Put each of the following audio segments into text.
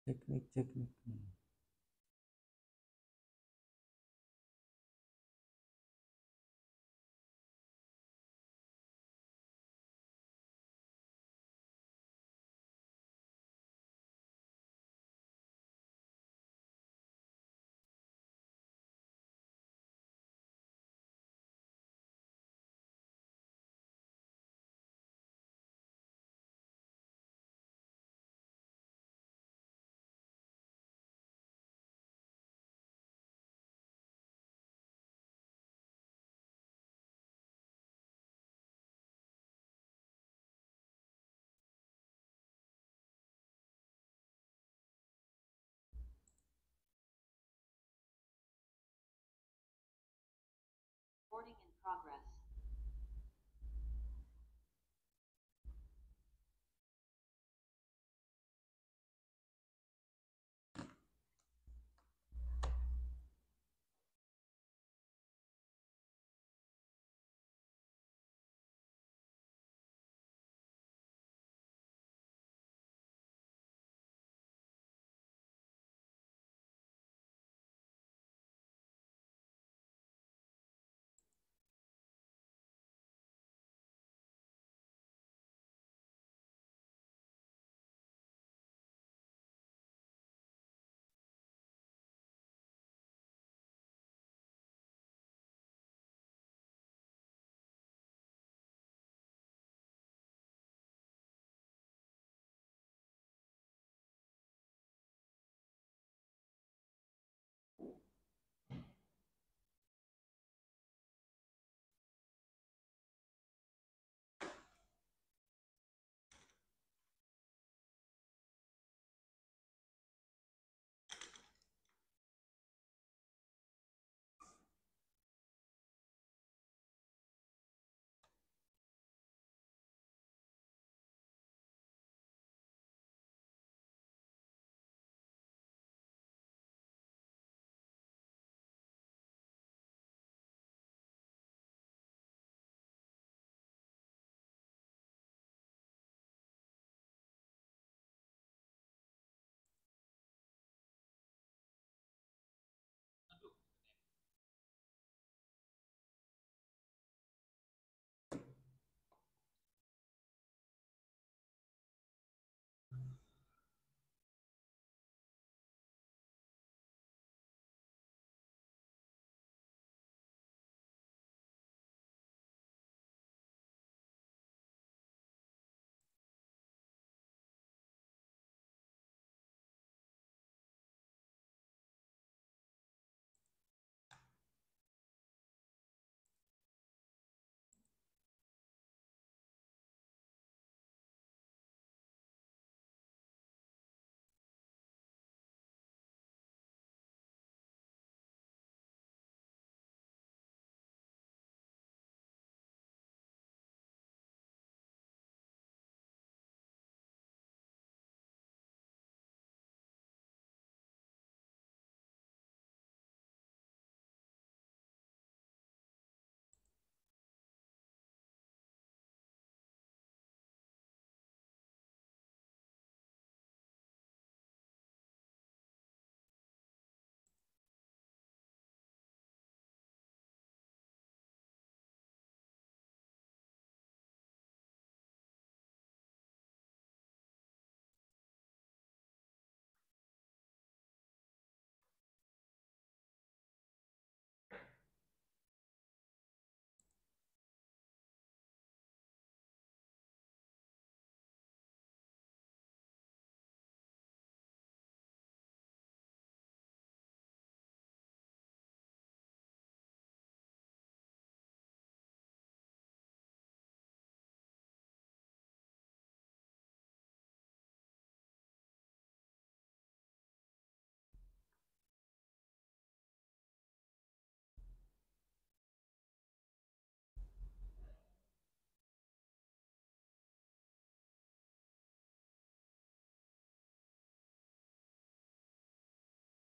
Cek nih. Recording in progress.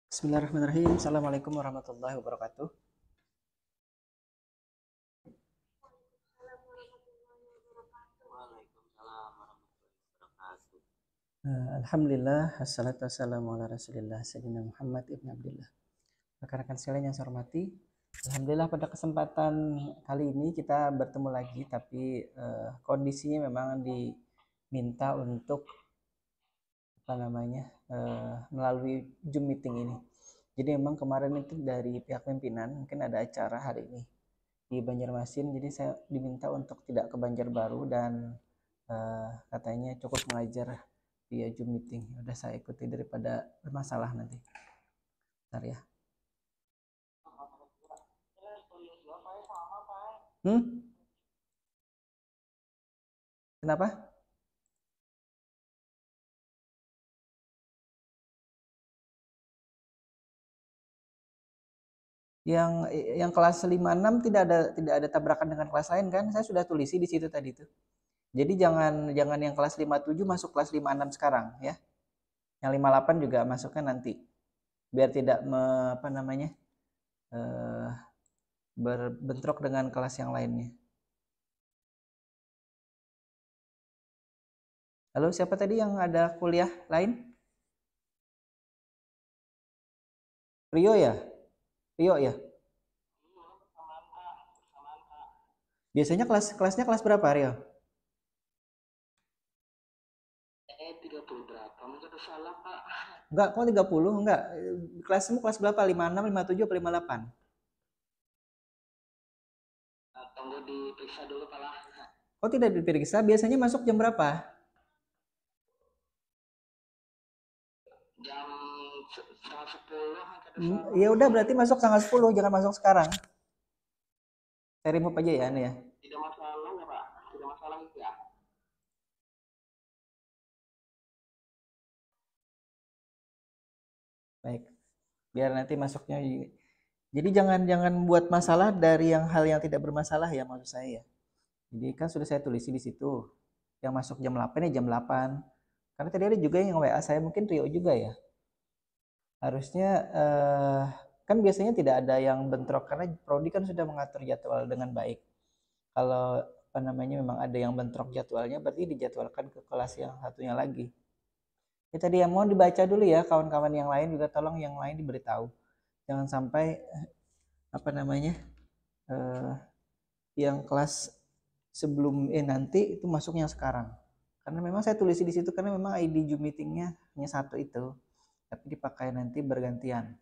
Bismillahirrahmanirrahim. Assalamualaikum warahmatullahi wabarakatuh. Waalaikumsalam warahmatullahi wabarakatuh. Alhamdulillah, assalatu wassalamu ala rasulillah, Sayyidina Muhammad ibn Abdullah. Rekan-rekan sekalian yang saya hormati, Alhamdulillah pada kesempatan kali ini kita bertemu lagi, tapi kondisinya memang diminta untuk melalui Zoom meeting ini. Jadi memang kemarin itu dari pihak pimpinan mungkin ada acara hari ini di Banjarmasin, jadi saya diminta untuk tidak ke Banjarbaru dan katanya cukup mengajar via Zoom meeting. Udah saya ikuti daripada bermasalah nanti. Bentar ya. Kenapa? Yang kelas 5-6 tidak ada tabrakan dengan kelas lain kan? Saya sudah tulisi di situ tadi tuh. Jadi jangan yang kelas 5-7 masuk kelas 5-6 sekarang ya. Yang 5-8 juga masuknya nanti. Biar tidak berbentrok dengan kelas yang lainnya. Halo, siapa tadi yang ada kuliah lain? Rio ya? Rio ya? Biasanya kelasnya kelas berapa, Rio? 30 berapa? Mungkin salah, Pak. Enggak, kok 30? Enggak. Kelasmu kelas berapa? 56, 57, atau 58? Tunggu diperiksa dulu, Pak lah. Oh, tidak diperiksa. Biasanya masuk jam berapa? Jam setengah 10. Ya udah, berarti masuk setengah 10, jangan masuk sekarang. Saya remove aja ya, nih ya. Tidak masalah ya, Pak? Tidak masalah ya? Baik. Biar nanti masuknya. Jadi jangan buat masalah dari hal yang tidak bermasalah ya, maksud saya ya. Jadi kan sudah saya tulisi di situ. Yang masuk jam 8 ya jam 8. Karena tadi ada juga yang WA saya, mungkin Rio juga ya. Harusnya kan biasanya tidak ada yang bentrok karena prodi kan sudah mengatur jadwal dengan baik. Kalau memang ada yang bentrok jadwalnya, berarti dijadwalkan ke kelas yang satunya lagi. Ya tadi yang mau dibaca dulu ya, kawan-kawan yang lain juga tolong yang lain diberitahu. Jangan sampai yang kelas sebelum nanti itu masuknya sekarang. Karena memang saya tulis di situ karena memang ID Zoom meetingnya hanya satu itu, tapi dipakai nanti bergantian.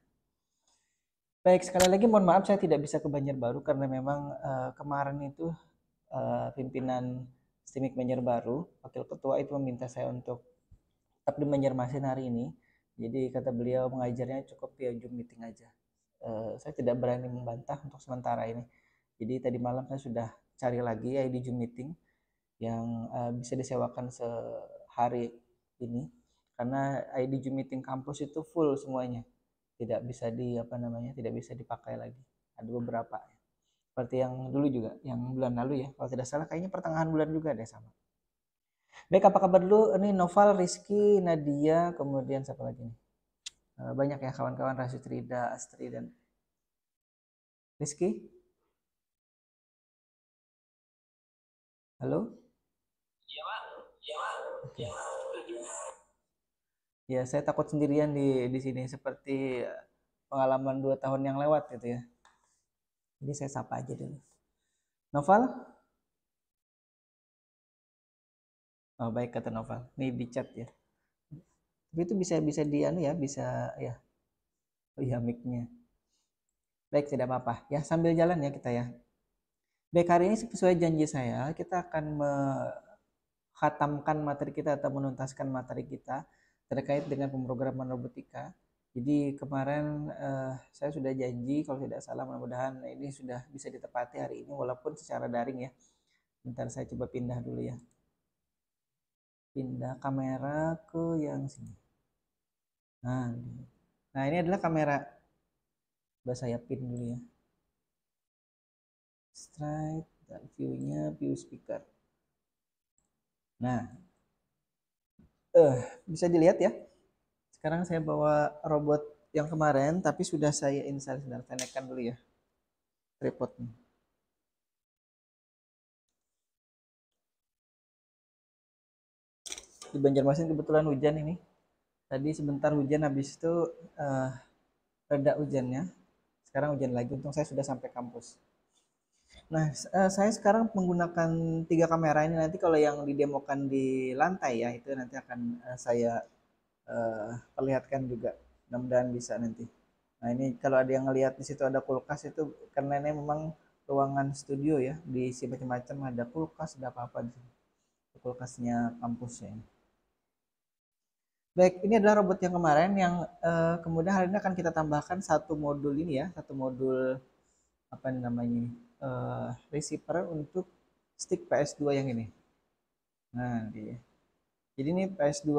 Baik, sekali lagi mohon maaf saya tidak bisa ke Banjarbaru karena memang kemarin itu pimpinan STIMIK Banjarbaru, wakil ketua itu meminta saya untuk tetap di Banjarmasin hari ini. Jadi kata beliau mengajarnya cukup via Zoom meeting aja. Saya tidak berani membantah untuk sementara ini. Jadi tadi malam saya sudah cari lagi ID Zoom meeting yang bisa disewakan sehari ini karena ID Zoom meeting kampus itu full semuanya, tidak bisa tidak bisa dipakai lagi. Ada beberapa seperti yang dulu juga, yang bulan lalu ya, kalau tidak salah kayaknya pertengahan bulan juga deh sama. Baik, apa kabar dulu? Ini Noval, Rizky, Nadia, kemudian siapa lagi nih? Banyak ya kawan-kawan, Rasid Rida, Astri, dan Rizky. Halo? Iya, Pak. Iya, Pak. Oke. Ya, saya takut sendirian di sini seperti pengalaman 2 tahun yang lewat gitu ya. Jadi saya sapa aja dulu. Noval? Oh, baik kata Noval. Nih di chat ya. Tapi itu bisa di ya, bisa ya. Oh iya mic-nya. Baik, tidak apa-apa. Ya, sambil jalan ya kita ya. Baik, hari ini sesuai janji saya, kita akan menghatamkan materi kita atau menuntaskan materi kita terkait dengan pemrograman robotika. Jadi kemarin saya sudah janji, kalau tidak salah mudah-mudahan ini sudah bisa ditepati hari ini walaupun secara daring ya. Bentar saya coba pindah dulu ya. Pindah kamera ke yang sini. Nah ini adalah kamera. Coba saya pin dulu ya. Strike, dan view-nya view speaker. Nah, bisa dilihat ya. Sekarang saya bawa robot yang kemarin, tapi sudah saya install. Sebentar, saya naikkan dulu ya tripodnya. Di Banjarmasin kebetulan hujan ini. Tadi sebentar hujan, habis itu eh, reda hujannya. Sekarang hujan lagi. Untung saya sudah sampai kampus. Nah, saya sekarang menggunakan 3 kamera ini. Nanti kalau yang didemokan di lantai ya, itu nanti akan saya perlihatkan juga. Mudah-mudahan bisa nanti. Nah, ini kalau ada yang ngelihat di situ ada kulkas, itu karena ini memang ruangan studio ya, diisi macam-macam, ada kulkas, ada apa-apa di sini. Kulkasnya kampusnya ini. Baik, ini adalah robot yang kemarin yang kemudian hari ini akan kita tambahkan satu modul ini ya, satu modul apa namanya ini, receiver untuk stick PS2 yang ini. Nah, dia. Jadi ini PS2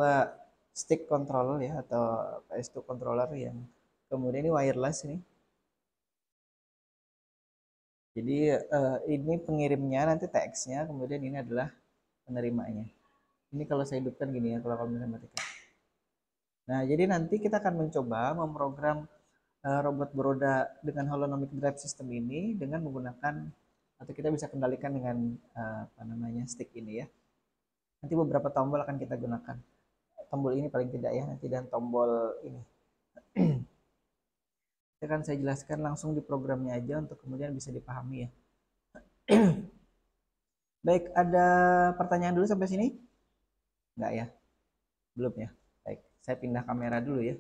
stick controller ya, atau PS2 controller yang kemudian ini wireless ini. Jadi ini pengirimnya nanti TX-nya, kemudian ini adalah penerimanya. Ini kalau saya hidupkan gini ya, kalau misalnya matikan. Nah, jadi nanti kita akan mencoba memprogram robot beroda dengan holonomic drive system ini dengan menggunakan, atau kita bisa kendalikan dengan apa namanya, stick ini ya. Nanti beberapa tombol akan kita gunakan. Tombol ini paling tidak ya nanti, dan tombol ini. Akan saya jelaskan langsung di programnya aja untuk kemudian bisa dipahami ya. Baik, ada pertanyaan dulu sampai sini? Enggak ya? Belum ya? Baik, saya pindah kamera dulu ya.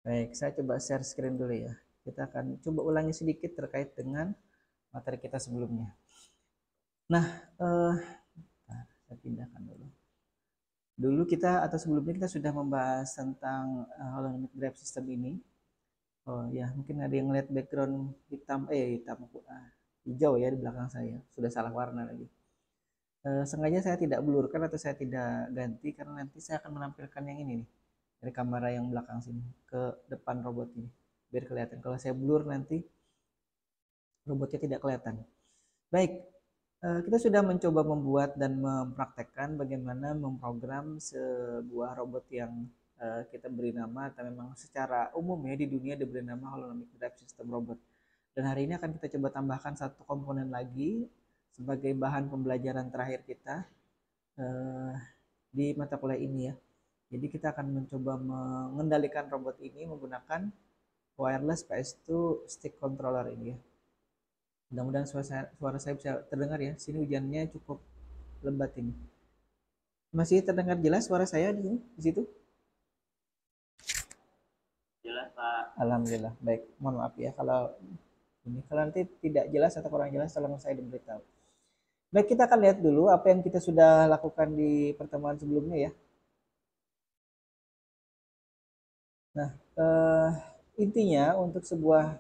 Baik, saya coba share screen dulu ya. Kita akan coba ulangi sedikit terkait dengan materi kita sebelumnya. Nah, saya pindahkan dulu. Dulu kita atau sebelumnya kita sudah membahas tentang holonomic drive system ini. Oh ya, mungkin ada yang lihat background hitam, hitam, hijau ya di belakang saya. Sudah salah warna lagi. Sengaja saya tidak blurkan atau saya tidak ganti karena nanti saya akan menampilkan yang ini nih, dari kamera yang belakang sini ke depan robot ini, biar kelihatan. Kalau saya blur nanti robotnya tidak kelihatan. Baik, kita sudah mencoba membuat dan mempraktekkan bagaimana memprogram sebuah robot yang kita beri nama, atau memang secara umum ya di dunia diberi nama holonomic drive system robot. Dan hari ini akan kita coba tambahkan satu komponen lagi sebagai bahan pembelajaran terakhir kita di mata kuliah ini ya. Jadi kita akan mencoba mengendalikan robot ini menggunakan wireless PS2 stick controller ini ya. Mudah-mudahan suara saya bisa terdengar ya. Sini hujannya cukup lebat ini. Masih terdengar jelas suara saya di sini, di situ? Jelas, Pak. Alhamdulillah. Baik, mohon maaf ya kalau ini, kalau nanti tidak jelas atau kurang jelas tolong saya diberitahu. Baik, kita akan lihat dulu apa yang kita sudah lakukan di pertemuan sebelumnya ya. Nah, intinya untuk sebuah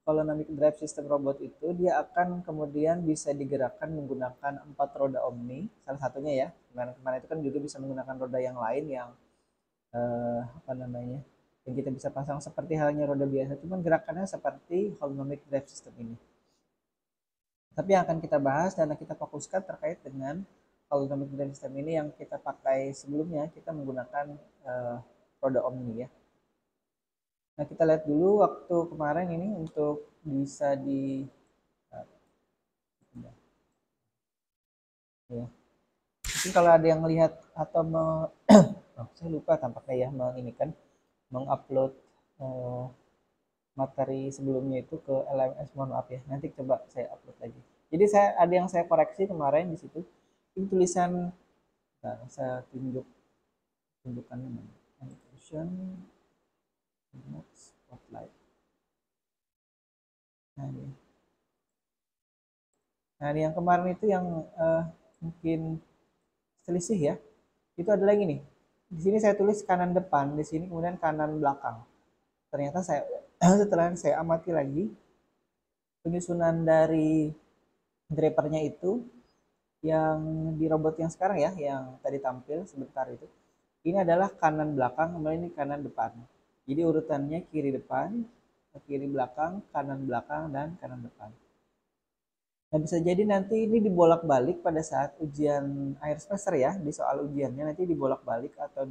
holonomic drive system robot itu dia akan kemudian bisa digerakkan menggunakan 4 roda Omni, salah satunya ya. Kemarin itu kan juga bisa menggunakan roda yang lain yang apa namanya, yang kita bisa pasang seperti halnya roda biasa, cuman gerakannya seperti holonomic drive system ini. Tapi yang akan kita bahas dan kita fokuskan terkait dengan holonomic drive system ini yang kita pakai sebelumnya, kita menggunakan roda Omni ya. Nah, kita lihat dulu waktu kemarin ini untuk bisa di ya. Mungkin kalau ada yang melihat atau saya lupa tampaknya ya, kan mengupload materi sebelumnya itu ke LMS, mohon maaf ya. Nanti coba saya upload lagi. Jadi saya ada yang saya koreksi kemarin di situ. Ini tulisan, nah, saya tunjukkan namanya. Animation Spotlight. Nah, ini. Nah, yang kemarin itu yang mungkin selisih ya. Itu adalah gini. Di sini saya tulis kanan depan, di sini kemudian kanan belakang. Ternyata saya setelah saya amati lagi penyusunan dari drivernya itu yang di robot yang sekarang ya, yang tadi tampil sebentar itu. Ini adalah kanan belakang, kemudian ini kanan depan. Jadi urutannya kiri depan, kiri belakang, dan kanan depan. Nah, bisa jadi nanti ini dibolak-balik pada saat ujian akhir semester ya, di soal ujiannya nanti dibolak-balik atau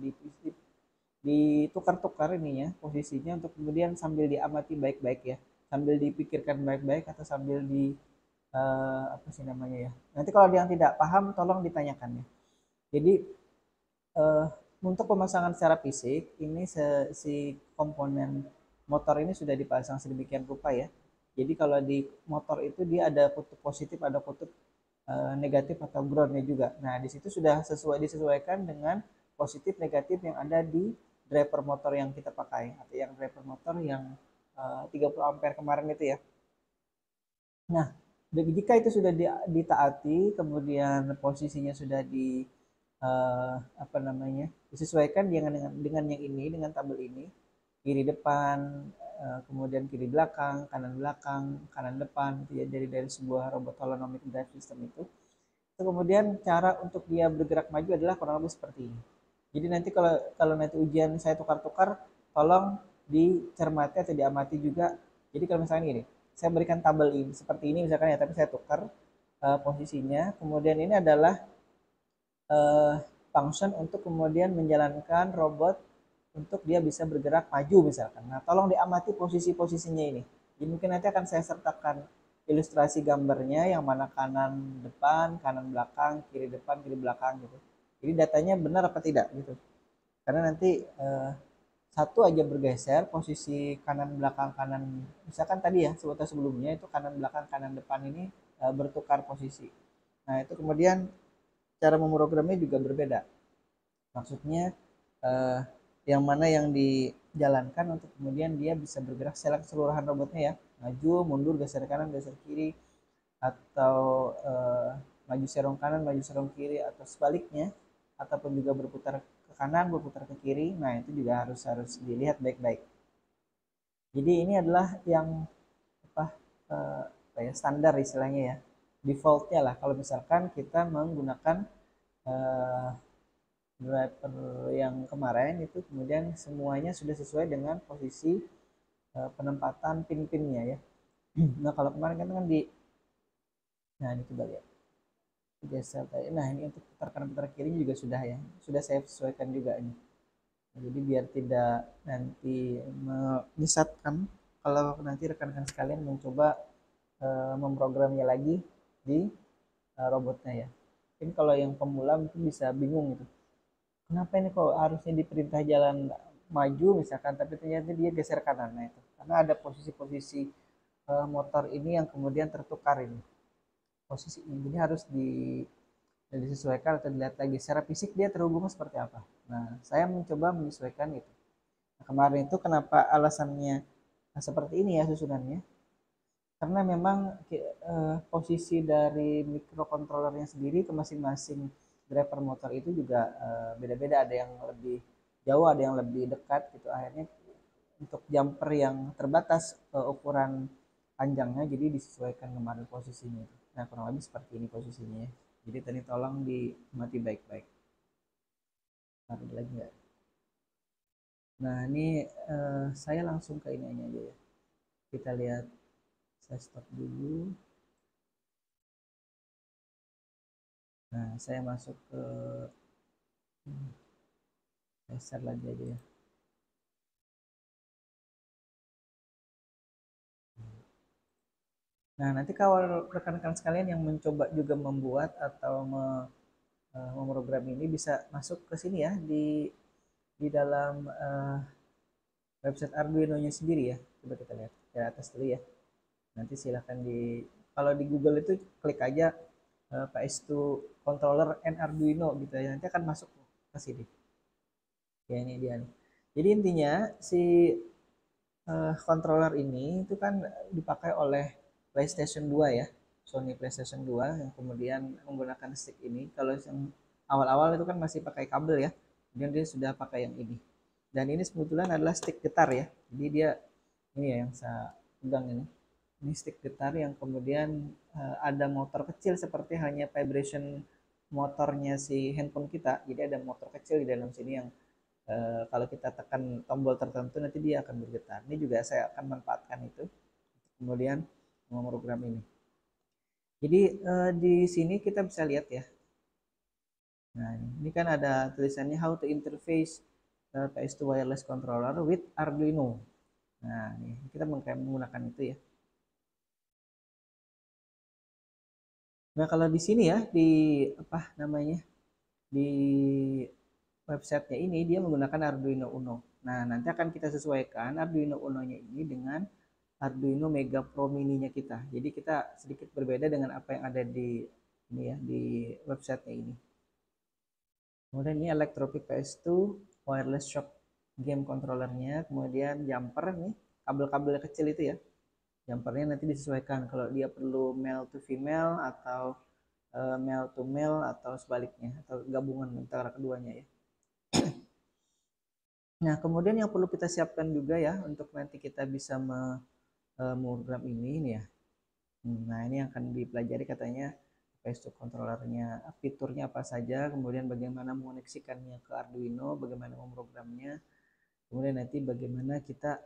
ditukar-tukar ininya posisinya, untuk kemudian sambil diamati baik-baik ya, sambil dipikirkan baik-baik atau sambil apa sih namanya ya. Nanti kalau ada yang tidak paham tolong ditanyakan ya. Jadi eh, untuk pemasangan secara fisik ini si komponen motor ini sudah dipasang sedemikian rupa ya. Jadi kalau di motor itu dia ada kutub positif, ada kutub negatif atau groundnya juga. Nah di situ sudah disesuaikan dengan positif negatif yang ada di driver motor yang kita pakai atau yang driver motor yang 30 ampere kemarin itu ya. Nah, jika itu sudah ditaati, kemudian posisinya sudah apa namanya disesuaikan dengan yang ini, dengan tabel ini, kiri depan, kemudian kiri belakang, kanan depan, itu ya dari sebuah robot holonomic drive system itu. Kemudian cara untuk dia bergerak maju adalah kurang lebih seperti ini. Jadi nanti kalau kalau nanti ujian saya tukar-tukar, tolong dicermati atau diamati juga. Jadi kalau misalnya gini, saya berikan tabel ini seperti ini misalkan ya, tapi saya tukar posisinya. Kemudian ini adalah uh, function untuk kemudian menjalankan robot untuk dia bisa bergerak maju misalkan. Nah, tolong diamati posisi-posisinya ini. Jadi mungkin nanti akan saya sertakan ilustrasi gambarnya yang mana kanan depan, kanan belakang, kiri depan, kiri belakang gitu. Jadi datanya benar apa tidak gitu. Karena nanti satu aja bergeser posisi kanan belakang kanan misalkan tadi ya sebelumnya itu kanan belakang kanan depan ini bertukar posisi. Nah, itu kemudian cara memprogramnya juga berbeda. Maksudnya eh, yang mana yang dijalankan untuk kemudian dia bisa bergerak secara keseluruhan robotnya ya, maju, mundur, geser kanan, geser kiri, atau maju serong kanan, maju serong kiri, atau sebaliknya, ataupun juga berputar ke kanan, berputar ke kiri. Nah itu juga harus harus dilihat baik-baik. Jadi ini adalah yang apa, apa ya standar istilahnya ya, defaultnya lah. Kalau misalkan kita menggunakan eh, driver yang kemarin itu kemudian semuanya sudah sesuai dengan posisi penempatan pin-pinnya ya. Nah kalau kemarin kan di, nah ini coba lihat geser tadi. Nah ini untuk putar kanan putar kiri juga sudah ya, sudah saya sesuaikan juga ini. Nah, jadi biar tidak nanti menyesatkan kalau nanti rekan-rekan sekalian mencoba memprogramnya lagi di robotnya ya. Mungkin kalau yang pemula mungkin bisa bingung gitu. Kenapa ini kok harusnya diperintah jalan maju misalkan tapi ternyata dia geser kanan. Nah itu karena ada posisi-posisi motor ini yang kemudian tertukar ini posisi ini, jadi harus disesuaikan atau dilihat lagi secara fisik dia terhubungnya seperti apa. Nah saya mencoba menyesuaikan itu. Nah, kemarin itu kenapa alasannya seperti ini ya susunannya, karena memang posisi dari microcontrollernya sendiri ke masing-masing driver motor itu juga beda-beda, ada yang lebih jauh, ada yang lebih dekat gitu. Akhirnya untuk jumper yang terbatas ukuran panjangnya jadi disesuaikan kemarin posisinya. Nah kurang lebih seperti ini posisinya. Jadi tadi tolong dimati baik-baik. Ada lagi nggak? Nah ini saya langsung ke ini aja ya. Kita lihat, saya stop dulu. Nah saya masuk ke share lagi aja ya. Nah nanti kalau rekan-rekan sekalian yang mencoba juga membuat atau memprogram ini bisa masuk ke sini ya di dalam website Arduino-nya sendiri ya. Coba kita lihat ke atas dulu ya. Nanti silahkan kalau di Google itu klik aja PS2 controller and Arduino gitu ya. Nanti akan masuk ke sini. Ya ini dia nih. Jadi intinya si controller ini itu kan dipakai oleh PlayStation 2 ya. Sony PlayStation 2 yang kemudian menggunakan stick ini. Kalau yang awal-awal itu kan masih pakai kabel ya. Kemudian dia sudah pakai yang ini. Dan ini sebetulnya adalah stick getar ya. Jadi dia ini ya yang saya pegang ini. Ini stick getar yang kemudian ada motor kecil seperti hanya vibration motornya si handphone kita. Jadi ada motor kecil di dalam sini yang kalau kita tekan tombol tertentu nanti dia akan bergetar. Ini juga saya akan manfaatkan itu. Kemudian memprogram ini. Jadi di sini kita bisa lihat ya. Nah ini kan ada tulisannya how to interface PS2 wireless controller with Arduino. Nah ini kita menggunakan itu ya. Nah, kalau di sini ya di apa namanya? Di websitenya ini dia menggunakan Arduino Uno. Nah, nanti akan kita sesuaikan Arduino Uno-nya ini dengan Arduino Mega Pro Mini-nya kita. Jadi kita sedikit berbeda dengan apa yang ada di ini ya di websitenya ini. Kemudian ini Electropic PS2 wireless shock game controllernya, kemudian jumper nih, kabel-kabel kecil itu ya. Jumpernya nanti disesuaikan kalau dia perlu male to female atau male to male atau sebaliknya atau gabungan antara keduanya ya. Nah, kemudian yang perlu kita siapkan juga ya untuk nanti kita bisa memprogram ini ya. Nah, ini akan dipelajari katanya PS2 controllernya, fiturnya apa saja, kemudian bagaimana mengoneksikannya ke Arduino, bagaimana memprogramnya, kemudian nanti bagaimana kita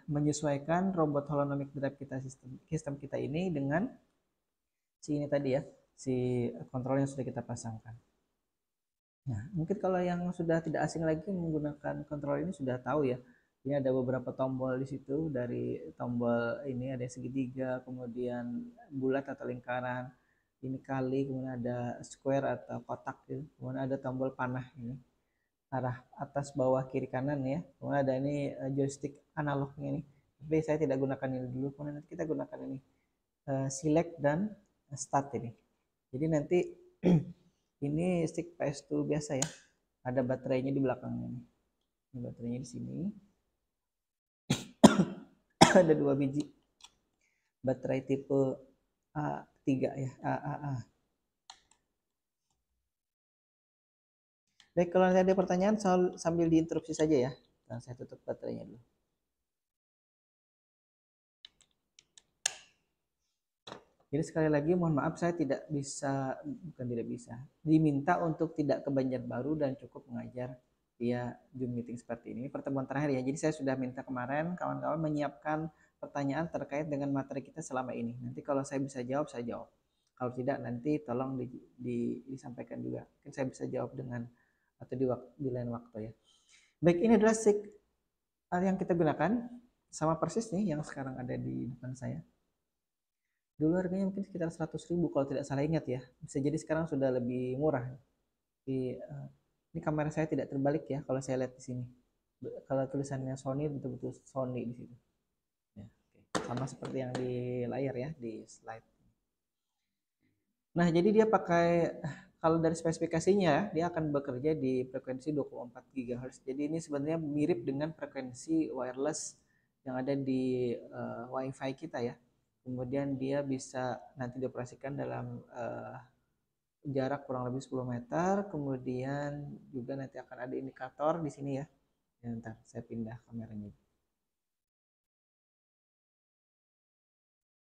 menyesuaikan robot holonomic drive kita sistem kita ini dengan si ini tadi ya, si kontrol yang sudah kita pasangkan. Nah, mungkin kalau yang sudah tidak asing lagi menggunakan kontrol ini sudah tahu ya. Ini ada beberapa tombol di situ, dari tombol ini ada segitiga, kemudian bulat atau lingkaran, ini kali, kemudian ada square atau kotak gitu. Kemudian ada tombol panah ini, arah atas, bawah, kiri, kanan ya. Kemudian ada ini joystick analognya ini. Tapi saya tidak gunakan ini dulu, kemudian nanti kita gunakan ini select dan start ini. Jadi nanti ini stick PS2 biasa ya. Ada baterainya di belakangnya nih. Ini baterainya di sini. Ada 2 biji. Baterai tipe A3 ya, AAA. Baik, kalau ada pertanyaan sambil diinterupsi saja ya. Dan saya tutup baterainya dulu. Jadi sekali lagi mohon maaf saya tidak bisa, bukan tidak bisa, diminta untuk tidak ke Banjarbaru dan cukup mengajar via Zoom meeting seperti ini. Pertemuan terakhir ya. Jadi saya sudah minta kemarin kawan-kawan menyiapkan pertanyaan terkait dengan materi kita selama ini. Nanti kalau saya bisa jawab, saya jawab. Kalau tidak nanti tolong disampaikan juga. Mungkin saya bisa jawab dengan atau di lain waktu ya. Baik, ini adalah SIG yang kita gunakan sama persis nih yang sekarang ada di depan saya. Dulu harganya mungkin sekitar 100.000 kalau tidak salah ingat ya. Bisa jadi sekarang sudah lebih murah. Ini kamera saya tidak terbalik ya kalau saya lihat di sini. Kalau tulisannya Sony betul-betul Sony di situ. Ya, okay. Sama seperti yang di layar ya di slide. Nah, jadi dia pakai, kalau dari spesifikasinya dia akan bekerja di frekuensi 2,4 GHz. Jadi ini sebenarnya mirip dengan frekuensi wireless yang ada di WiFi kita ya. Kemudian dia bisa nanti dioperasikan dalam jarak kurang lebih 10 meter. Kemudian juga nanti akan ada indikator di sini ya. Bentar, saya pindah kameranya.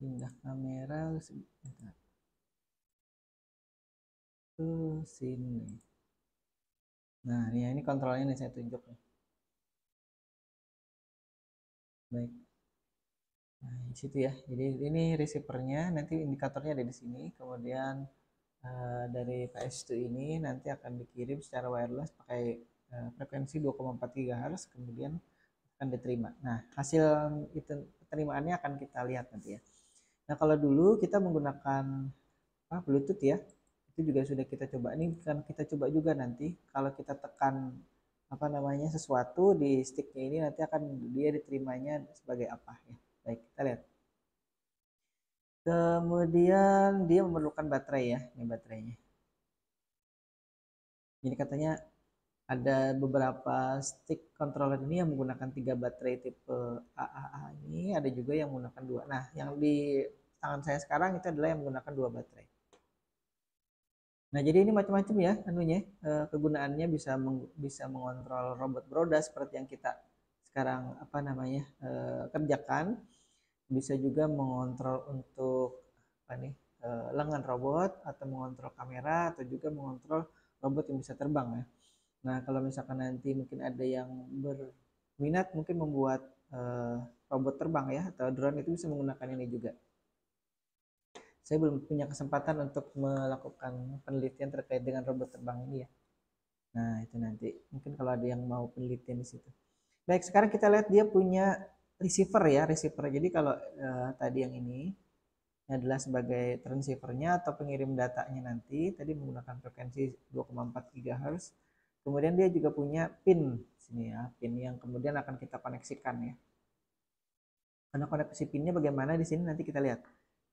Pindah kamera sebentar. Ke sini. Nah, ini kontrolnya nih saya tunjuk nih. Baik. Nah, di situ ya. Jadi ini receivernya, nanti indikatornya ada di sini. Kemudian dari PS2 ini nanti akan dikirim secara wireless pakai frekuensi 2,4 GHz, kemudian akan diterima. Nah, hasil itu penerimaannya akan kita lihat nanti ya. Nah, kalau dulu kita menggunakan Bluetooth ya, itu juga sudah kita coba. Ini kan kita coba juga nanti kalau kita tekan sesuatu di sticknya ini nanti akan dia diterimanya sebagai apa ya. Baik, kita lihat. Kemudian dia memerlukan baterai ya, ini baterainya. Jadi katanya ada beberapa stick controller ini yang menggunakan 3 baterai tipe AAA ini, ada juga yang menggunakan 2. Nah, yang di tangan saya sekarang itu adalah yang menggunakan 2 baterai. Nah, jadi ini macam-macam ya anunya, kegunaannya bisa mengontrol robot Broda seperti yang kita sekarang kerjakan. Bisa juga mengontrol untuk lengan robot atau mengontrol kamera atau juga mengontrol robot yang bisa terbang ya. Nah, kalau misalkan nanti mungkin ada yang berminat mungkin membuat robot terbang ya atau drone, itu bisa menggunakan ini juga. Saya belum punya kesempatan untuk melakukan penelitian terkait dengan robot terbang ini ya. Nah, itu nanti mungkin kalau ada yang mau penelitian di situ. Baik, sekarang kita lihat dia punya receiver ya, receiver. Jadi kalau tadi yang ini Ini adalah sebagai transceivernya atau pengirim datanya nanti. Tadi menggunakan frekuensi 2,4 GHz. Kemudian dia juga punya pin sini ya, pin yang kemudian akan kita koneksikan ya. Karena koneksi pinnya bagaimana di sini nanti kita lihat.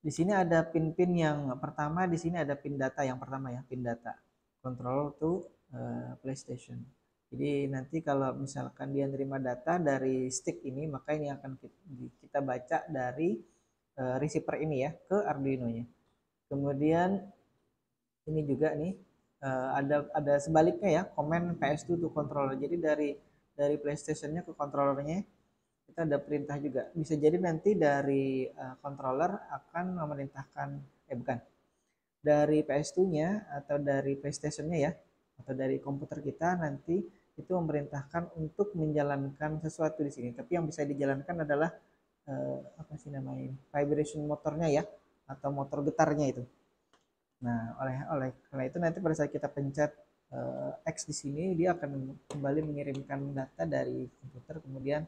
Di sini ada pin-pin yang pertama, di sini ada pin data yang pertama ya, pin data. Control to PlayStation. Jadi nanti kalau misalkan dia nerima data dari stick ini, maka ini akan kita baca dari receiver ini ya ke Arduino-nya. Kemudian ini juga nih ada sebaliknya ya, command PS2 to controller. Jadi dari PlayStation-nya ke controllernya kita ada perintah juga. Bisa jadi nanti dari controller akan memerintahkan bukan. Dari PS2-nya atau dari PlayStation-nya ya, atau dari komputer kita nanti itu memerintahkan untuk menjalankan sesuatu di sini. Tapi yang bisa dijalankan adalah apa sih namanya, vibration motornya ya, atau motor getarnya itu. Nah, oleh karena itu nanti pada saat kita pencet X di sini, dia akan kembali mengirimkan data dari komputer kemudian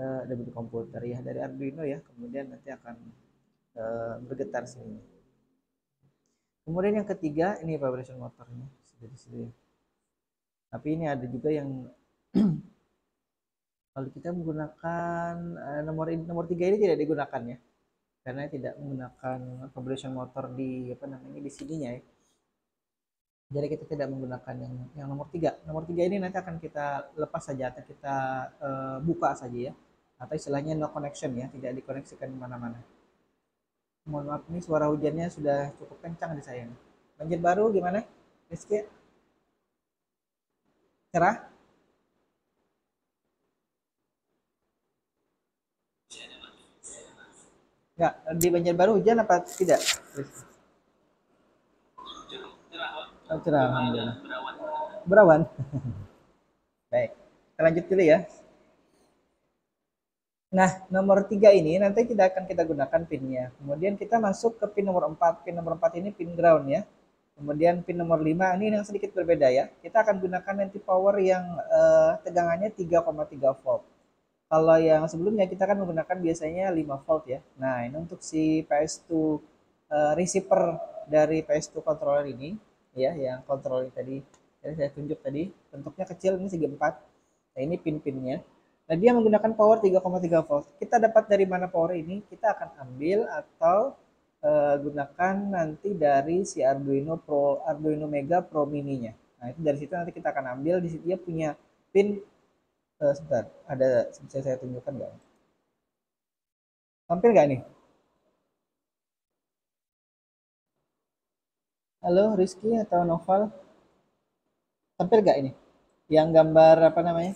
dari komputer ya, dari Arduino ya, kemudian nanti akan bergetar sini. Kemudian yang ketiga ini vibration motornya di sini. Tapi ini ada juga yang kalau kita menggunakan nomor 3 ini tidak digunakan ya, karena tidak menggunakan vibration motor di apa namanya di sininya ya. Jadi kita tidak menggunakan yang nomor 3. Nomor 3 ini nanti akan kita lepas saja atau kita buka saja ya. Atau istilahnya no connection ya, tidak dikoneksikan kemana-mana. Mohon maaf ini suara hujannya sudah cukup kencang di saya. Banjarbaru gimana? Rizky? Cerah? Enggak, di Banjarbaru hujan apa tidak? Oh, cerah, alhamdulillah. Berawan. Baik, kita lanjut dulu ya. Nah, nomor 3 ini nanti tidak akan kita gunakan pinnya. Kemudian kita masuk ke pin nomor 4. Pin nomor 4 ini pin ground ya. Kemudian pin nomor 5 ini yang sedikit berbeda ya. Kita akan gunakan nanti power yang tegangannya 3,3 volt. Kalau yang sebelumnya kita kan menggunakan biasanya 5 volt ya. Nah, ini untuk si PS2 receiver dari PS2 controller ini ya, yang controller tadi saya tunjuk tadi, bentuknya kecil, ini segi 4. Nah, ini pin-pinnya. Nah, dia menggunakan power 3,3 volt. Kita dapat dari mana power ini? Kita akan ambil atau gunakan nanti dari si Arduino Mega Pro Mini-nya. Nah, itu dari situ nanti kita akan ambil. Di situ dia punya pin sebentar, ada bisa saya tunjukkan nggak? Tampil nggak nih? Halo Rizky atau Noval? Tampil nggak ini? Yang gambar apa namanya?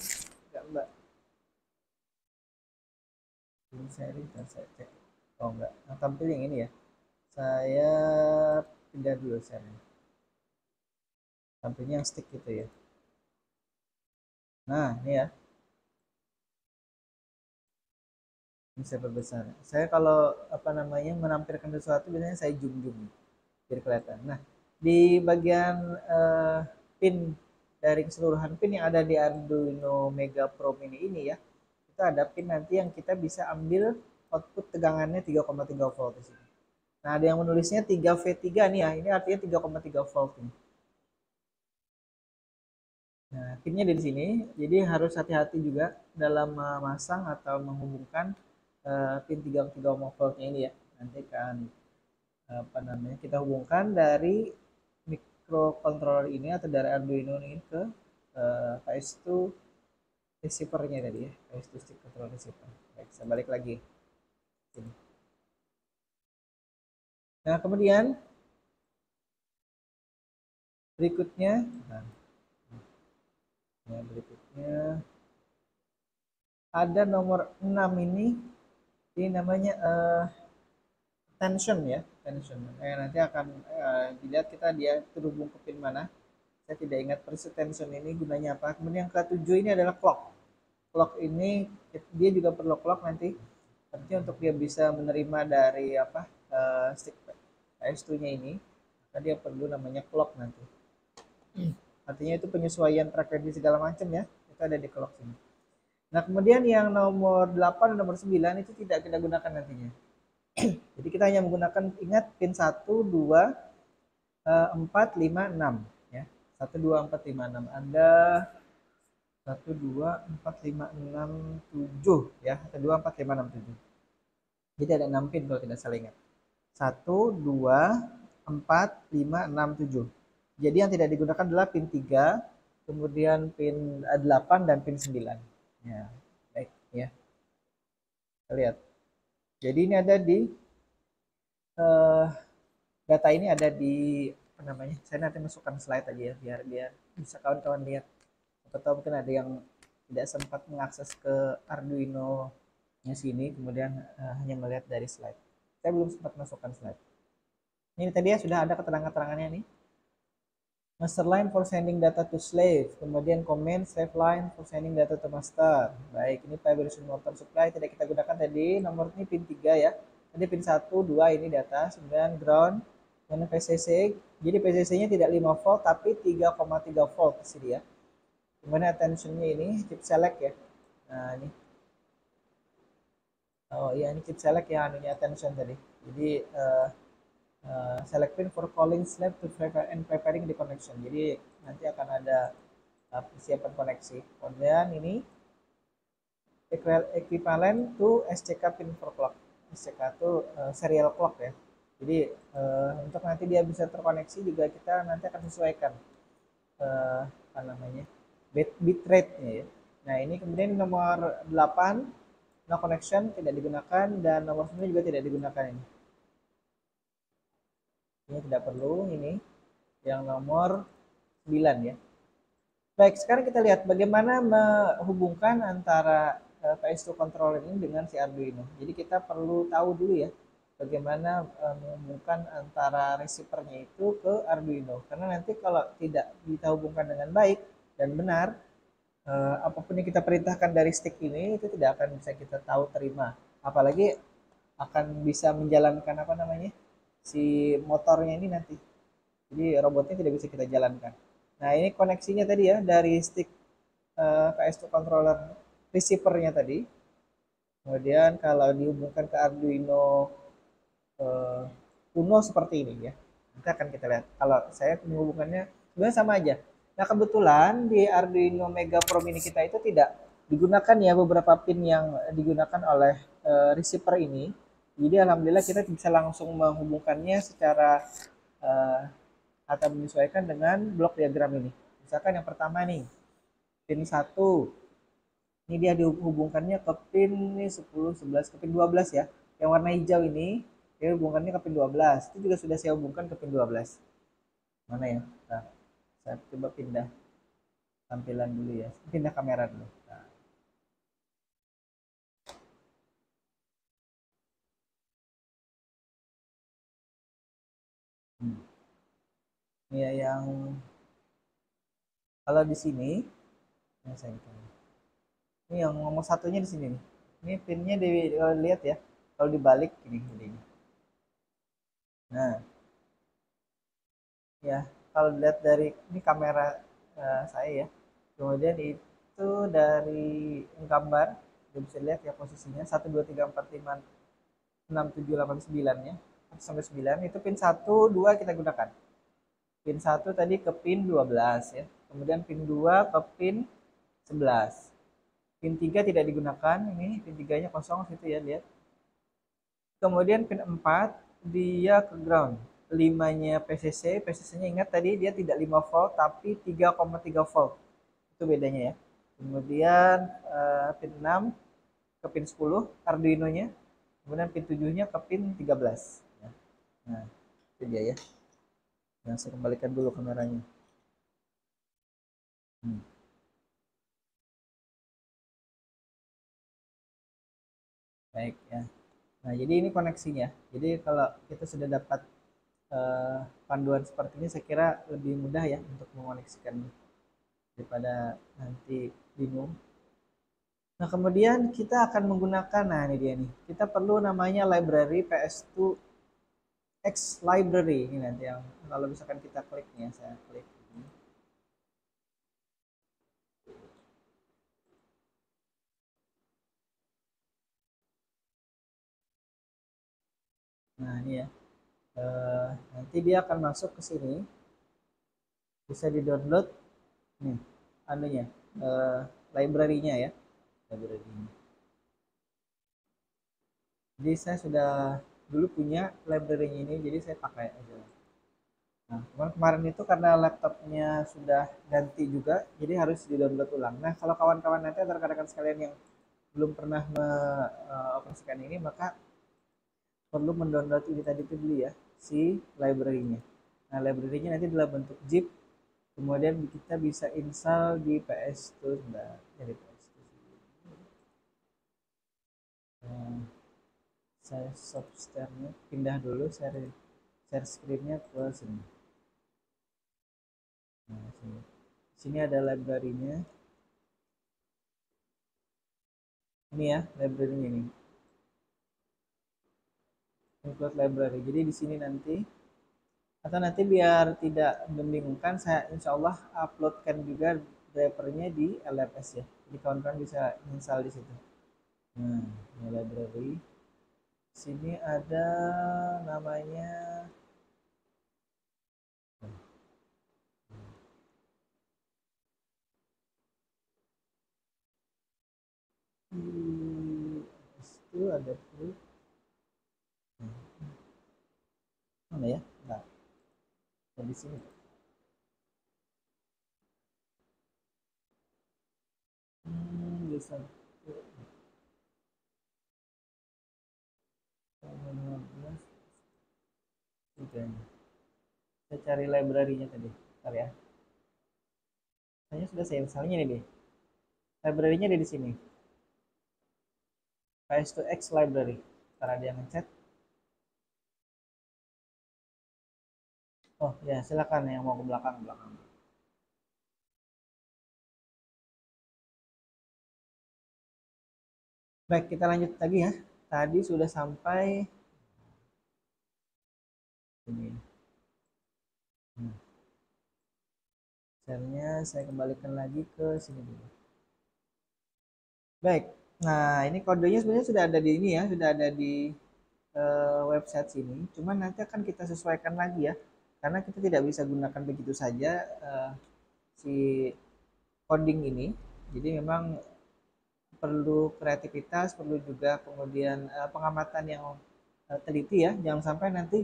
Gambar. Ini saya cek. Oh enggak, nah, tampil yang ini ya. Saya pindah dulu saya. Tampilnya yang stick gitu ya. Nah, ini ya. Ini saya perbesar. Saya kalau apa namanya menampilkan sesuatu biasanya saya zoom biar kelihatan. Nah, di bagian pin dari keseluruhan pin yang ada di Arduino Mega Pro Mini ini ya, kita ada pin nanti yang kita bisa ambil output tegangannya 3,3 volt di sini. Nah, ada yang menulisnya 3V3 nih ya, ini artinya 3,3 volt nih. Nah, pinnya di sini, jadi harus hati-hati juga dalam memasang atau menghubungkan pin 3,3 voltnya ini ya. Nanti kan apa namanya kita hubungkan dari microcontroller ini atau dari Arduino ini ke PS2 receiver-nya tadi ya, PS2 stick control receiver. Baik, saya balik lagi sini. Nah, kemudian berikutnya, ada nomor 6 ini namanya tension ya, tension. Nanti akan dilihat dia terhubung ke pin mana. Saya tidak ingat persis tension ini gunanya apa. Kemudian yang ke-7 ini adalah clock. Clock ini dia juga perlu clock nanti. Artinya untuk dia bisa menerima dari apa stick PS2-nya ini, maka dia perlu namanya clock nanti. Artinya itu penyesuaian frekuensi segala macam ya. Itu ada di clock sini. Nah, kemudian yang nomor 8 dan nomor 9 itu tidak kita gunakan nantinya. Jadi kita hanya menggunakan, ingat, pin 1, 2, 4, 5, 6 ya. 1, 2, 4, 5, 6. Ada 1, 2, 4, 5, 6, 7 ya. 1, 2, 4, 5, 6, 7. Jadi ada 6 pin kalau tidak salah ingat. 1, 2, 4, 5, 6, 7. Jadi yang tidak digunakan adalah pin 3, kemudian pin 8 dan pin 9. Ya, baik ya. Kita lihat. Jadi ini ada di data ini ada di apa namanya? Saya nanti masukkan slide aja ya biar bisa kawan-kawan lihat. Atau mungkin ada yang tidak sempat mengakses ke Arduino-nya sini, kemudian hanya melihat dari slide. Saya belum sempat masukkan slide. Ini tadi ya sudah ada keterangan-keterangannya nih. Master line for sending data to slave, kemudian command slave line for sending data to master. Baik, ini vibration motor supply tidak kita gunakan tadi, nomor ini pin 3 ya. Tadi pin 1, 2 ini data, kemudian ground, kemudian PCC. Jadi PCC-nya tidak 5 volt tapi 3,3 volt di sini ya. Kemudian attention-nya ini chip select ya. Nah, ini. Oh iya, ini chip select ya anunya attention tadi. Jadi select pin for calling slave to prepare and preparing the connection. Jadi nanti akan ada persiapan koneksi. Kemudian ini equivalent to SCK pin for clock. SCK itu serial clock ya. Jadi untuk nanti dia bisa terkoneksi juga kita nanti akan sesuaikan apa namanya bit rate-nya ya. Nah ini kemudian nomor 8 no connection tidak digunakan dan nomor 9 juga tidak digunakan ini. Ini tidak perlu ini yang nomor 9 ya. Baik, sekarang kita lihat bagaimana menghubungkan antara PS2 controller ini dengan si Arduino. Jadi kita perlu tahu dulu ya bagaimana menghubungkan antara receiver-nya itu ke Arduino. Karena nanti kalau tidak kita hubungkan dengan baik dan benar, apapun yang kita perintahkan dari stick ini itu tidak akan bisa kita tahu terima. Apalagi akan bisa menjalankan apa namanya si motornya ini nanti. Jadi robotnya tidak bisa kita jalankan. Nah ini koneksinya tadi ya dari stick PS2 controller receivernya tadi. Kemudian kalau dihubungkan ke Arduino Uno seperti ini ya. Nanti akan kita lihat. Kalau saya menghubungkannya sebenarnya sama aja. Nah kebetulan di Arduino Mega Pro Mini kita itu tidak digunakan ya beberapa pin yang digunakan oleh receiver ini. Jadi alhamdulillah kita bisa langsung menghubungkannya secara atau menyesuaikan dengan blok diagram ini. Misalkan yang pertama nih, pin 1. Ini dia dihubungkannya ke pin ini 10, 11, ke pin 12 ya. Yang warna hijau ini, dia hubungkannya ke pin 12. Itu juga sudah saya hubungkan ke pin 12. Mana ya? Nah, saya coba pindah tampilan dulu ya. Pindah kamera dulu. Nah. Ini ya yang kalau di sini, ini yang nomor satunya di sini nih. Ini pinnya dilihat ya. Kalau dibalik ini. Nah, ya kalau dilihat dari ini kamera saya ya. Kemudian itu dari gambar kita bisa lihat ya posisinya 1 2 3 4 5 6 7 8 9 ya. 1 sampai 9 itu pin 1 2 kita gunakan. Pin 1 tadi ke pin 12 ya. Kemudian pin 2 ke pin 11. Pin 3 tidak digunakan, ini pin 3-nya kosong situ ya, lihat. Kemudian pin 4 dia ke ground. 5-nya PCC, PCC-nya ingat tadi dia tidak 5 volt tapi 3,3 volt. Itu bedanya ya. Kemudian pin 6 ke pin 10 Arduino-nya. Kemudian pin 7-nya ke pin 13. Nah, itu dia ya. Nah, saya kembalikan dulu kameranya. Baik ya. Nah, jadi ini koneksinya. Jadi kalau kita sudah dapat panduan seperti ini, saya kira lebih mudah ya untuk mengoneksikan daripada nanti bingung. Nah, kemudian kita akan menggunakan, nah ini dia nih, kita perlu namanya library PS2 X library. Ini nanti yang kalau misalkan kita klik nih ya, saya klik. Nah ini ya, nanti dia akan masuk ke sini, bisa di download nih anunya, eh, library-nya ya, library-nya. Jadi saya sudah dulu punya library ini, jadi saya pakai aja. Nah, kemarin itu karena laptopnya sudah ganti juga, jadi harus di-download ulang. Nah, kalau kawan-kawan nanti atau rekan-rekan sekalian yang belum pernah mengoperasikan ini, maka perlu mendownload ini tadi itu dulu ya, si library-nya. Nah, library-nya nanti dalam bentuk zip, kemudian kita bisa install di PS2, sebentar, ya di PS2. Nah, saya share-nya pindah dulu, share screen-nya ke sini. Nah, sini. Sini ada library-nya. Ini ya, library-nya ini. Include library. Jadi di sini nanti, atau nanti biar tidak membingungkan, saya insya Allah uploadkan juga drivernya di LMS ya. Jadi kawan-kawan bisa install di situ. Nah, ini library. Sini ada namanya itu ada tuh mana ya? Nah, di sini. Bisa 15 udah. Saya cari library-nya tadi. Bentar ya. Kayaknya sudah saya installnya nih deh. Library-nya ada di sini. PS2X library. Karena dia ngechat. Oh ya, silakan yang mau ke belakang belakang. Baik, kita lanjut lagi ya. Tadi sudah sampai ini. Nah, share-nya saya kembalikan lagi ke sini dulu. Baik. Nah, ini kodenya sebenarnya sudah ada di ini ya, sudah ada di website sini. Cuman nanti akan kita sesuaikan lagi ya. Karena kita tidak bisa gunakan begitu saja si coding ini. Jadi memang perlu kreativitas, perlu juga kemudian pengamatan yang teliti ya. Jangan sampai nanti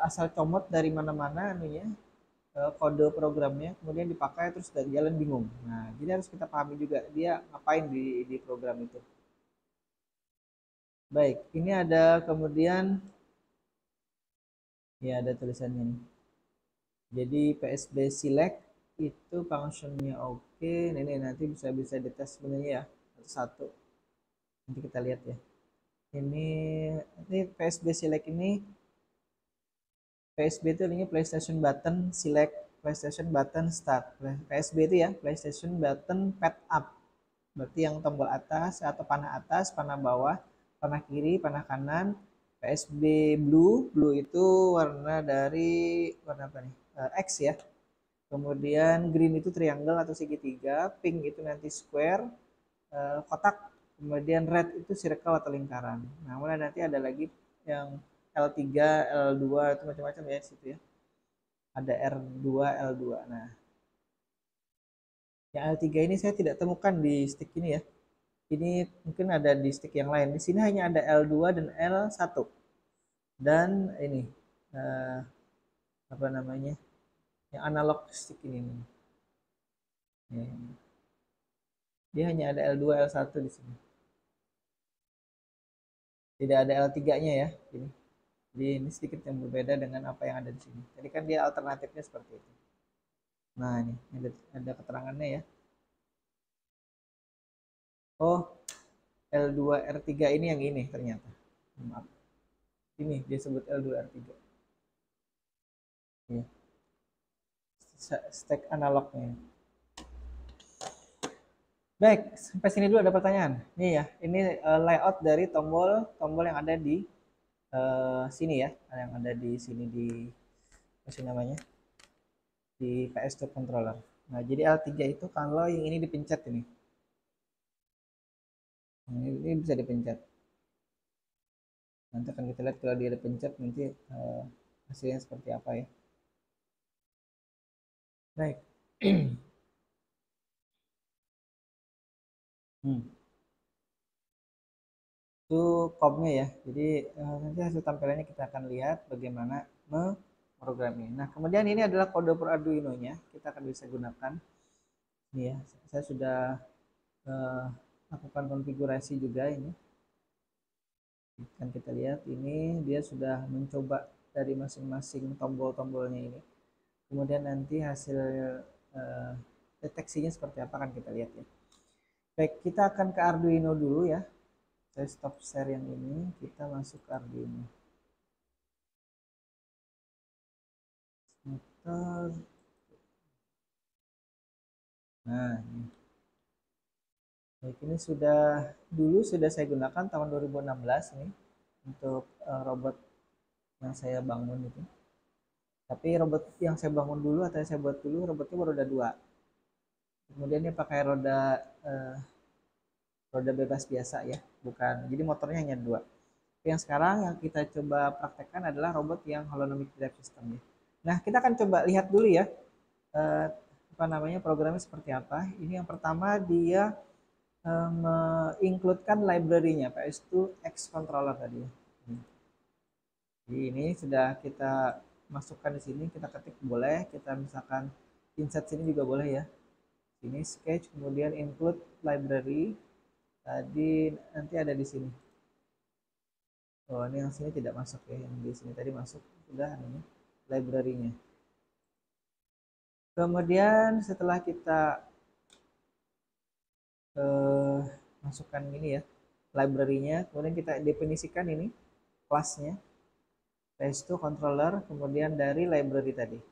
asal comot dari mana-mana anunya kode programnya kemudian dipakai terus dari jalan bingung. Nah, jadi harus kita pahami juga dia ngapain di program itu. Baik, ini ada kemudian ya ada tulisannya nih. Jadi PSB select itu functionnya oke. Nah, ini nanti bisa bisa dites sebenarnya ya satu-satu. Nanti kita lihat ya. Ini PSB select ini PSB itu artinya PlayStation button select, PlayStation button start. PSB itu ya PlayStation button pad up. Berarti yang tombol atas atau panah atas, panah bawah, panah kiri, panah kanan. PSB blue, blue itu warna dari warna apa nih? X ya. Kemudian green itu triangle atau segitiga, pink itu nanti square, kotak, kemudian red itu circle atau lingkaran. Nah, kemudian nanti ada lagi yang L3, L2 itu macam-macam ya di situ ya. Ada R2, L2. Nah, yang L3 ini saya tidak temukan di stick ini ya. Ini mungkin ada di stick yang lain. Di sini hanya ada L2 dan L1. Dan ini eh, apa namanya? Yang analog stick ini. Nih. Dia hanya ada L2, L1 di sini. Tidak ada L3-nya ya. Jadi ini sedikit yang berbeda dengan apa yang ada di sini. Jadi kan dia alternatifnya seperti itu. Nah ini ada keterangannya ya. Oh L2 R3 ini yang ini ternyata. Maaf. Ini dia sebut L2 R3. Ya. Stack analognya. Baik, sampai sini dulu ada pertanyaan. Nih ya, ini layout dari tombol yang ada di sini ya, yang ada di sini di apa sih namanya? Di PS2 controller. Nah, jadi L3 itu kalau yang ini dipencet ini. Nah, ini bisa dipencet. Nanti akan kita lihat kalau dia ada pencet nanti hasilnya seperti apa ya. Baik. Itu COM-nya ya. Jadi nanti hasil tampilannya kita akan lihat bagaimana memprogramnya. Nah, kemudian ini adalah kode per Arduino-nya. Kita akan bisa gunakan. Ini ya, saya sudah lakukan konfigurasi juga ini. Kan kita lihat ini dia sudah mencoba dari masing-masing tombol-tombolnya ini. Kemudian nanti hasil deteksinya seperti apa kan kita lihat ya. Baik, kita akan ke Arduino dulu ya. Saya stop share yang ini, kita masuk ke Arduino. Nah, ini. Baik, ini dulu sudah saya gunakan tahun 2016 ini untuk robot yang saya bangun itu. Tapi robot yang saya bangun dulu atau yang saya buat dulu robotnya beroda 2. Kemudian dia pakai roda bebas biasa ya, bukan. Jadi motornya hanya 2. Yang sekarang yang kita coba praktekkan adalah robot yang holonomic drive system ya. Nah, kita akan coba lihat dulu ya apa namanya programnya seperti apa. Ini yang pertama dia mengincludekan library-nya PS2X controller tadi. Jadi ini sudah kita masukkan di sini, kita ketik boleh, kita misalkan insert sini juga boleh ya. Ini sketch, kemudian include library. Tadi nanti ada di sini. Oh, ini yang sini tidak masuk ya, yang di sini tadi masuk sudah ini library-nya. Kemudian setelah kita masukkan ini ya library-nya, kemudian kita definisikan ini kelasnya PS2 controller, kemudian dari library tadi.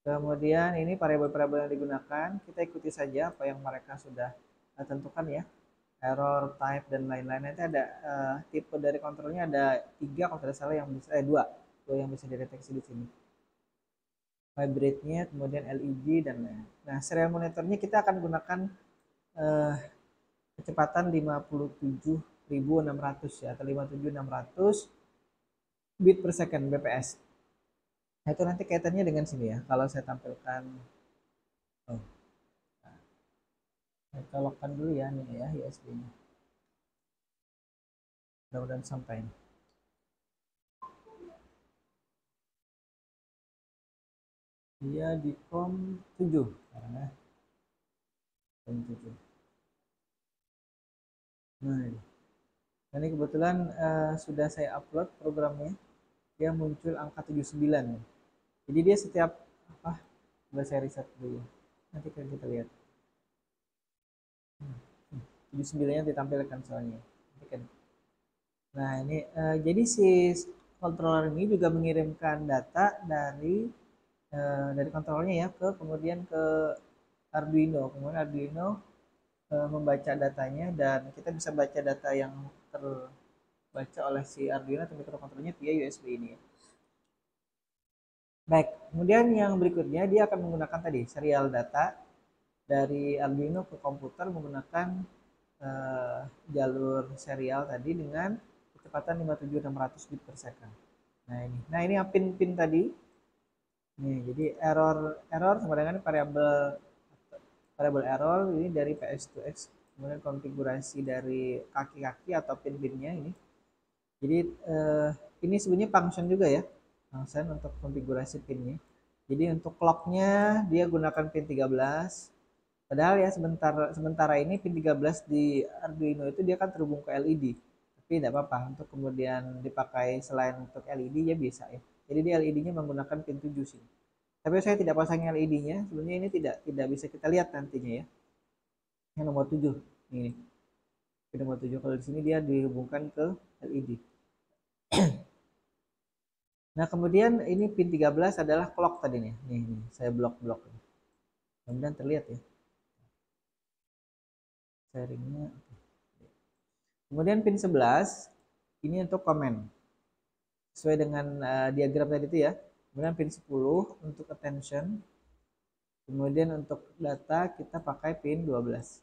Kemudian ini variabel-variabel yang digunakan, kita ikuti saja apa yang mereka sudah tentukan ya. Error, type, dan lain-lain. Nanti ada tipe dari kontrolnya ada 3 kalau tidak salah yang bisa, 2 yang bisa dideteksi di sini. Vibrate-nya, kemudian LED, dan lain. Nah, serial monitornya kita akan gunakan kecepatan 57.600 ya, atau 57.600 bit per second bps. Nah, itu nanti kaitannya dengan sini ya. Kalau saya tampilkan, saya colokkan dulu ya nih ya USB-nya. Mudah-mudahan sampai. Dia di COM 7 karena COM 7. Nah, ini kebetulan sudah saya upload programnya. Dia muncul angka 79. Jadi dia setiap coba saya riset dulu. Nanti kan kita lihat. 79-nya ditampilkan soalnya. Nah, ini jadi si controller ini juga mengirimkan data dari kontrolnya ya kemudian ke Arduino. Kemudian Arduino membaca datanya dan kita bisa baca data yang terbaca oleh si Arduino atau mikrokontrolernya via USB ini. Baik, kemudian yang berikutnya dia akan menggunakan tadi serial data dari Arduino ke komputer menggunakan jalur serial tadi dengan kecepatan 57.600 bit per second. Nah ini pin tadi. Nih, jadi error sama dengan variabel error ini dari PS2X. Kemudian konfigurasi dari kaki-kaki atau pin-pinnya ini. Jadi ini sebenarnya function juga ya, function untuk konfigurasi pinnya. Jadi untuk clocknya dia gunakan pin 13. Padahal ya sementara ini pin 13 di Arduino itu dia kan terhubung ke LED. Tapi tidak apa-apa untuk kemudian dipakai selain untuk LED ya bisa ya. Jadi di LED-nya menggunakan pin 7 sih. Tapi saya tidak pasang LED-nya, sebenarnya ini tidak bisa kita lihat nantinya ya. Yang nomor 7 ini. Pin nomor 7 kalau di sini dia dihubungkan ke LED. Nah, kemudian ini pin 13 adalah clock tadi nih. Nih, saya blok-blok. Kemudian terlihat ya. Sharingnya. Kemudian pin 11 ini untuk komen. Sesuai dengan diagram tadi itu ya. Kemudian pin 10 untuk attention. Kemudian untuk data kita pakai pin 12.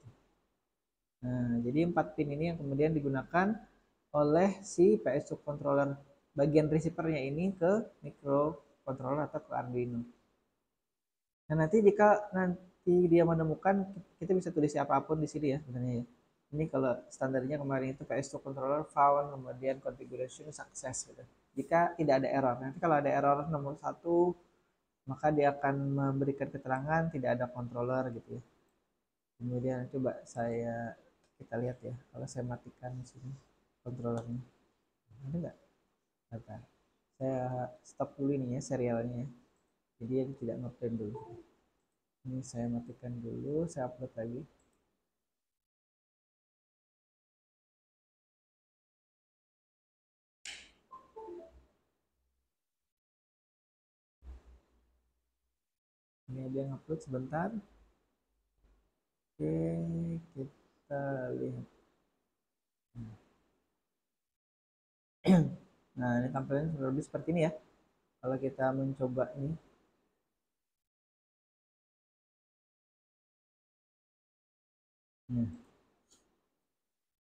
Nah, jadi 4 pin ini yang kemudian digunakan oleh si PS2 controller bagian receivernya ini ke microcontroller atau ke Arduino. Nah, nanti jika nanti dia menemukan, kita bisa tulis apapun di sini ya sebenarnya ya. Ini kalau standarnya kemarin itu PS2 controller found, kemudian configuration success gitu. Jika tidak ada error. Nanti kalau ada error nomor 1, maka dia akan memberikan keterangan tidak ada controller gitu ya. Kemudian coba kita lihat ya. Kalau saya matikan di sini controllernya. Ada nggak? Ada. Saya stop dulu ini ya serialnya ya. Jadi dia tidak ngeprint dulu. Ini saya matikan dulu, saya upload lagi. Ini dia ngupload sebentar. Oke, kita lihat. Nah, ini tampilannya kurang lebih seperti ini ya. Kalau kita mencoba ini.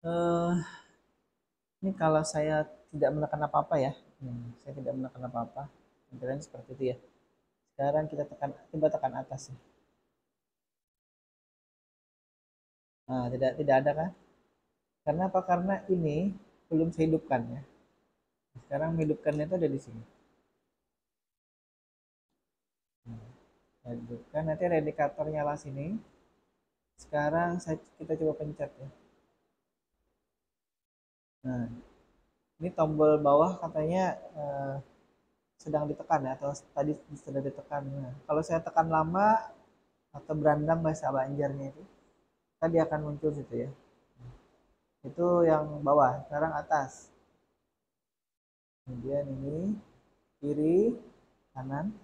Nah, ini kalau saya tidak menekan apa-apa ya. Saya tidak menekan apa-apa. Tampilannya seperti itu ya. Sekarang kita coba tekan atas ya. Nah, tidak ada kan? Karena apa? Karena ini belum saya hidupkan ya. Sekarang menghidupkannya itu ada di sini. Saya hidupkan, nanti ada indikator nyala sini. Sekarang kita coba pencet ya. Nah, ini tombol bawah katanya sedang ditekan ya, atau tadi sudah ditekan. Nah, kalau saya tekan lama atau berandang bahasa Banjarnya itu, tadi akan muncul situ ya. Itu yang bawah, sekarang atas. Kemudian ini kiri, kanan.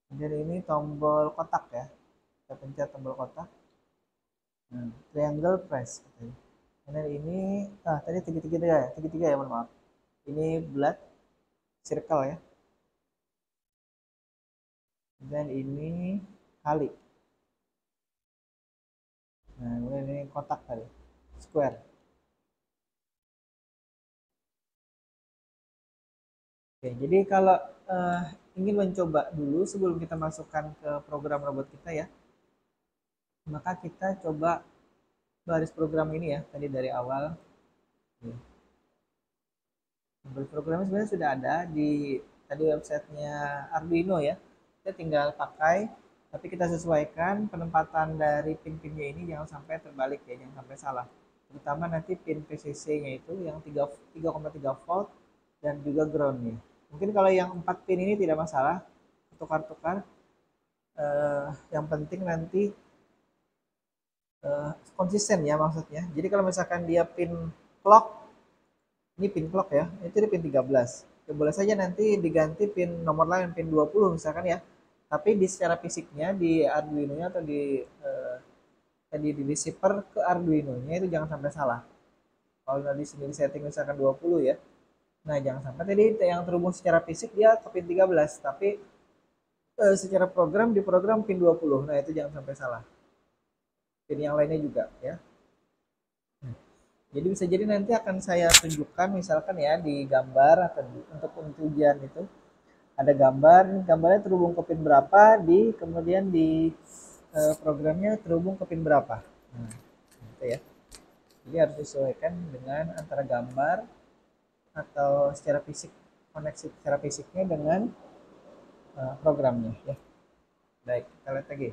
Kemudian ini tombol kotak ya. Kita pencet tombol kotak. Nah, triangle press katanya. Kemudian ini, tadi tiga ya, mohon maaf. Ini blood circle ya. Dan ini kali. Nah, kemudian ini kotak tadi, square. Oke, jadi kalau ingin mencoba dulu sebelum kita masukkan ke program robot kita ya, maka kita coba baris program ini ya, tadi dari awal. Baris programnya sebenarnya sudah ada di tadi websitenya Arduino ya. Kita tinggal pakai, tapi kita sesuaikan penempatan dari pin-pinnya ini jangan sampai terbalik ya, jangan sampai salah. Terutama nanti pin PCC-nya itu yang 3,3 volt dan juga ground-nya. Mungkin kalau yang 4 pin ini tidak masalah, tukar-tukar. Yang penting nanti konsisten ya maksudnya. Jadi kalau misalkan dia pin clock, ini pin clock ya, itu di pin 13. Ya, boleh saja nanti diganti pin nomor lain, pin 20 misalkan ya. Tapi di secara fisiknya di Arduino-nya atau di receiver ke Arduino-nya itu jangan sampai salah. Kalau di sini di setting misalkan 20 ya. Nah, jangan sampai tadi yang terhubung secara fisik dia ke pin 13, tapi secara program di program pin 20. Nah, itu jangan sampai salah. Pin yang lainnya juga ya. Jadi bisa jadi nanti akan saya tunjukkan misalkan ya di gambar atau untuk pengujian itu ada gambarnya terhubung ke pin berapa, kemudian di programnya terhubung ke pin berapa. Nah, gitu ya. Jadi harus disesuaikan dengan antara gambar atau secara fisik, koneksi secara fisiknya dengan programnya ya. Baik, kita lihat lagi.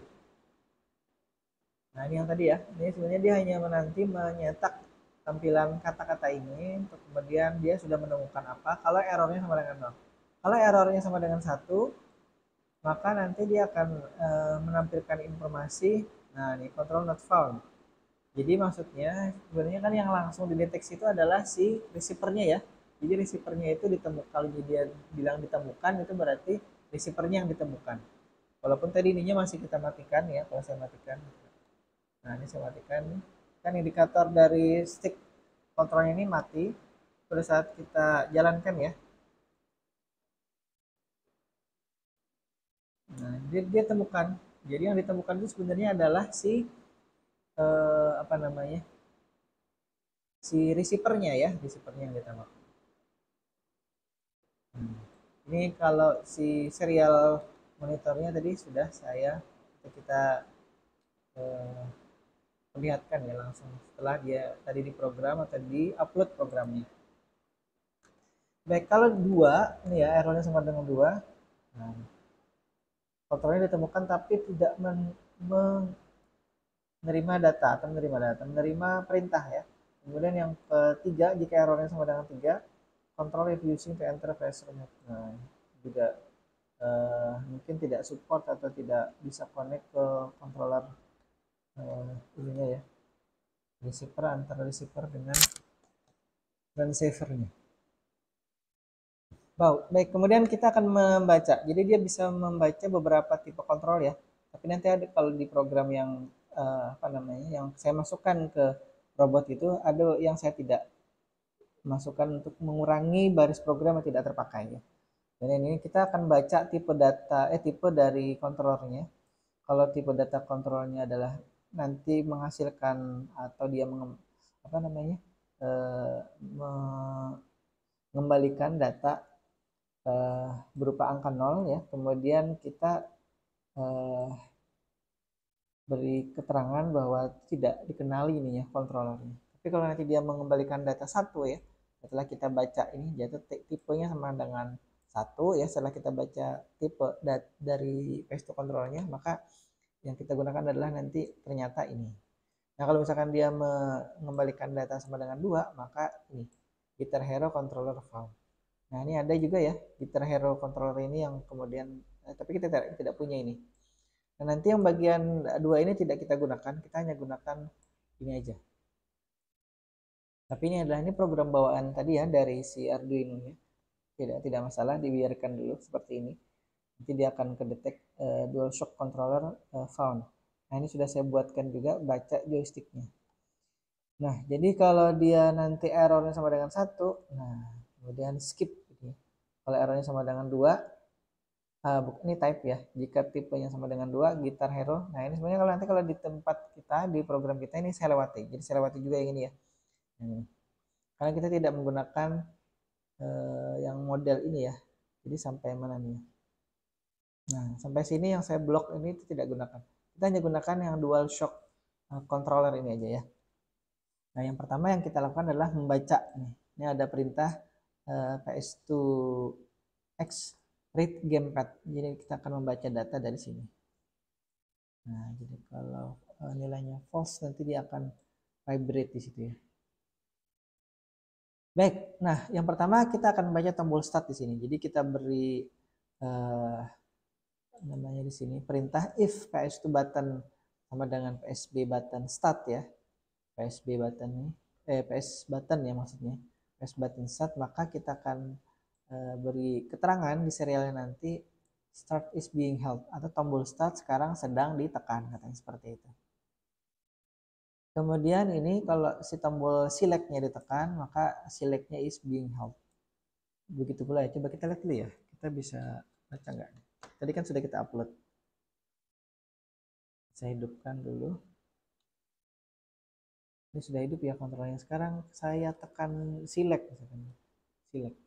Nah, ini yang tadi ya. Ini sebenarnya dia hanya menanti menyetak tampilan kata-kata ini untuk kemudian dia sudah menemukan apa kalau errornya sama dengan 0. Kalau errornya sama dengan 1, maka nanti dia akan menampilkan informasi, nah ini control not found. Jadi maksudnya sebenarnya kan yang langsung dideteksi itu adalah si receivernya ya. Jadi receivernya itu ditemukan, kalau dia bilang ditemukan itu berarti receivernya yang ditemukan. Walaupun tadi ininya masih kita matikan ya, kalau saya matikan. Nah, ini saya matikan. Kan indikator dari stick kontrolnya ini mati pada saat kita jalankan ya. Nah, dia temukan. Jadi yang ditemukan itu sebenarnya adalah si apa namanya? si receivernya ya, receivernya yang ditambahkan. Ini kalau si serial monitornya tadi sudah kita eh, perlihatkan ya langsung setelah dia tadi diprogram atau di upload programnya. Baik, kalau dua, ini ya errornya sama dengan dua. Nah, kontrolnya ditemukan tapi tidak menerima perintah ya. Kemudian yang ketiga, jika errornya sama dengan 3, control refusing to enter password. Nah, juga mungkin tidak support atau tidak bisa connect ke controller ininya ya, receiver, antara receiver dengan receivernya. Baik, kemudian kita akan membaca. Jadi dia bisa membaca beberapa tipe kontrol ya. Tapi nanti ada kalau di program yang apa namanya, yang saya masukkan ke robot itu ada yang saya tidak masukkan untuk mengurangi baris program yang tidak terpakai ya. Dan ini kita akan baca tipe dari kontrolernya. Kalau tipe data kontrolnya adalah nanti menghasilkan atau dia apa namanya mengembalikan data berupa angka 0 ya. Kemudian kita beri keterangan bahwa tidak dikenali ini ya kontrolernya. Tapi kalau nanti dia mengembalikan data 1 ya, setelah kita baca ini jatuh tipenya sama dengan 1 ya, setelah kita baca tipe dari PS2 kontrolnya, maka yang kita gunakan adalah nanti ternyata ini. Nah, kalau misalkan dia mengembalikan data sama dengan 2, maka ini Guitar Hero controller found. Nah, ini ada juga ya Guitar Hero controller ini yang kemudian tapi kita tidak punya ini. Nah, nanti yang bagian 2 ini tidak kita gunakan, kita hanya gunakan ini aja. Tapi ini program bawaan tadi ya dari si Arduino ya. Tidak masalah, dibiarkan dulu seperti ini. Nanti dia akan kedetek DualShock controller found. Nah, ini sudah saya buatkan juga baca joysticknya. Nah, jadi kalau dia nanti errornya sama dengan 1, nah kemudian skip gitu ya. Kalau errornya sama dengan 2, ini type ya. Jika tipenya sama dengan 2, Guitar Hero. Nah, ini sebenarnya kalau nanti kalau di tempat kita, di program kita ini saya lewati. Jadi saya lewati juga yang ini ya. Ini. Karena kita tidak menggunakan yang model ini ya. Jadi sampai mana nih? Nah, sampai sini yang saya blok ini tidak gunakan. Kita hanya gunakan yang DualShock controller ini aja ya. Nah, yang pertama yang kita lakukan adalah membaca nih. Ini ada perintah PS2X read gamepad. Jadi kita akan membaca data dari sini. Nah, jadi kalau nilainya false nanti dia akan vibrate di situ ya. Baik, nah yang pertama kita akan membaca tombol start di sini. Jadi kita beri namanya di sini perintah if PS2 button sama dengan PSB button start ya. PSB button ini PS button ya maksudnya. PS button start, maka kita akan beri keterangan di serialnya nanti start is being held atau tombol start sekarang sedang ditekan, katanya seperti itu. Kemudian ini kalau si tombol select-nya ditekan, maka select-nya is being held. Begitu pula ya. Coba kita lihat dulu ya. Kita bisa baca nggak? Tadi kan sudah kita upload. Saya hidupkan dulu. Ini sudah hidup ya kontrolnya. Sekarang saya tekan select misalkan. Select.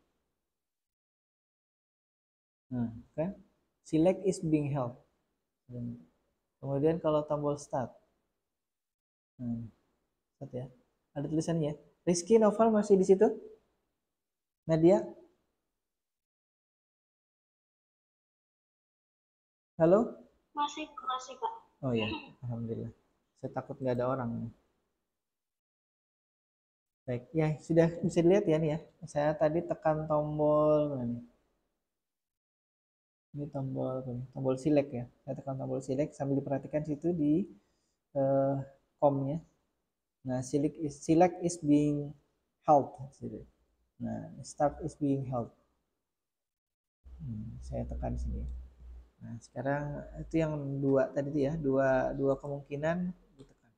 Nah, kan? Select is being held. Kemudian kalau tombol start. Start ya. Ada tulisannya. Rizky Novel masih di situ? Nadia? Halo? Masih, Pak. Oh ya, alhamdulillah. Saya takut nggak ada orang. Baik, ya sudah bisa dilihat ya nih ya. Saya tadi tekan tombol mana nih? Ini tombol select ya. Saya tekan tombol select sambil diperhatikan situ di com-nya. Nah, select is being held. Nah, start is being held. Saya tekan sini. Nah, sekarang itu yang dua tadi itu ya, dua kemungkinan ditekan.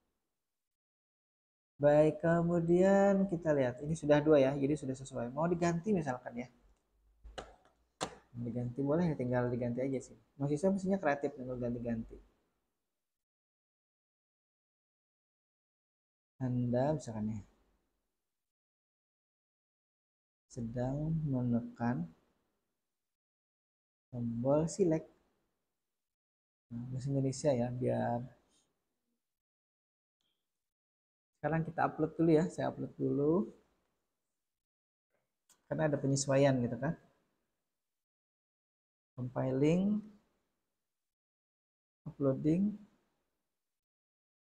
Baik, kemudian kita lihat ini sudah 2 ya, jadi sudah sesuai. Mau diganti misalkan ya. Diganti boleh ya, tinggal diganti aja sih. Mahasiswa mestinya kreatif tinggal ganti-ganti. Anda misalkan ya. sedang menekan tombol select. Nah, bahasa Indonesia ya, biar sekarang kita upload dulu ya. Saya upload dulu karena ada penyesuaian gitu kan. Compiling, uploading.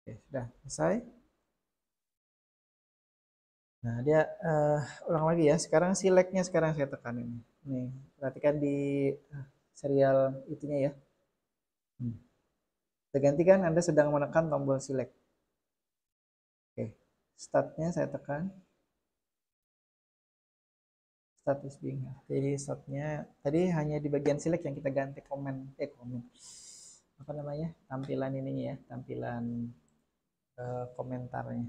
Oke, sudah selesai. Nah, dia ulang lagi ya. Sekarang select-nya sekarang saya tekan ini. Nih, perhatikan di serial itunya ya. Terganti kan Anda sedang menekan tombol select. Oke, start-nya saya tekan. Start is being. Jadi start-nya tadi hanya di bagian select yang kita ganti komen. Apa namanya? Tampilan ininya ya, tampilan komentarnya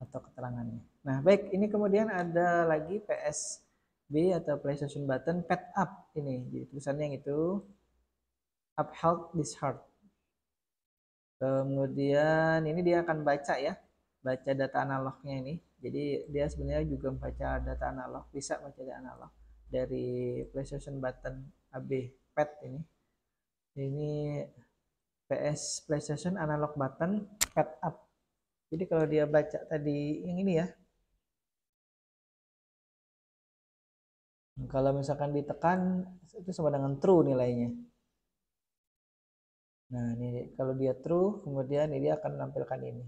atau keterangannya. Nah, baik, ini kemudian ada lagi PSB atau PlayStation Button Pad Up ini. Jadi tulisannya yang itu upheld this heart. Kemudian ini dia akan baca ya, baca data analognya ini. Jadi dia sebenarnya juga membaca data analog, bisa baca data analog dari PlayStation Button AB Pad ini. Ini PS PlayStation Analog Button Pad Up. Jadi kalau dia baca tadi yang ini ya, kalau misalkan ditekan itu sama dengan true nilainya. Nah, ini kalau dia true, kemudian dia akan menampilkan ini.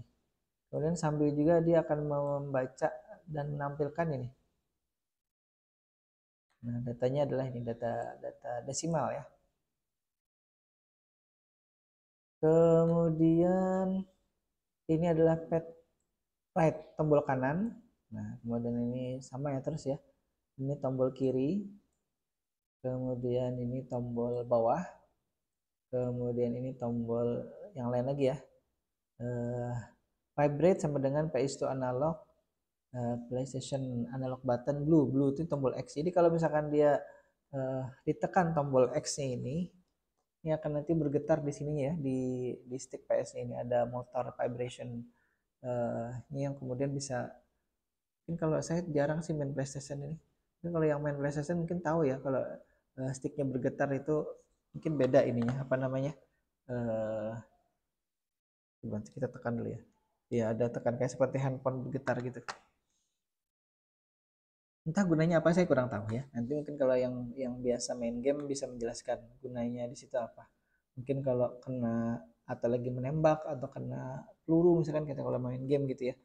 Kemudian sambil juga dia akan membaca dan menampilkan ini. Nah, datanya adalah ini data desimal ya. Kemudian ini adalah pad right, tombol kanan. Nah, kemudian ini sama ya terus ya. Ini tombol kiri. Kemudian ini tombol bawah. Kemudian ini tombol yang lain lagi ya. Vibrate sama dengan PS2 analog, PlayStation analog button blue itu tombol X. Jadi kalau misalkan dia ditekan tombol X-nya ini akan nanti bergetar di sini ya, di stick PS ini ada motor vibration ini yang kemudian bisa, mungkin kalau saya jarang sih main PlayStation ini. Mungkin kalau yang main PlayStation mungkin tahu ya kalau sticknya bergetar itu mungkin beda ininya apa namanya. Kita tekan dulu ya. Ya ada tekan kayak seperti handphone bergetar gitu. Entah gunanya apa saya kurang tahu ya. Nanti mungkin kalau yang biasa main game bisa menjelaskan gunanya di situ apa. Mungkin kalau kena atau lagi menembak atau kena peluru misalkan kita kalau main game gitu ya.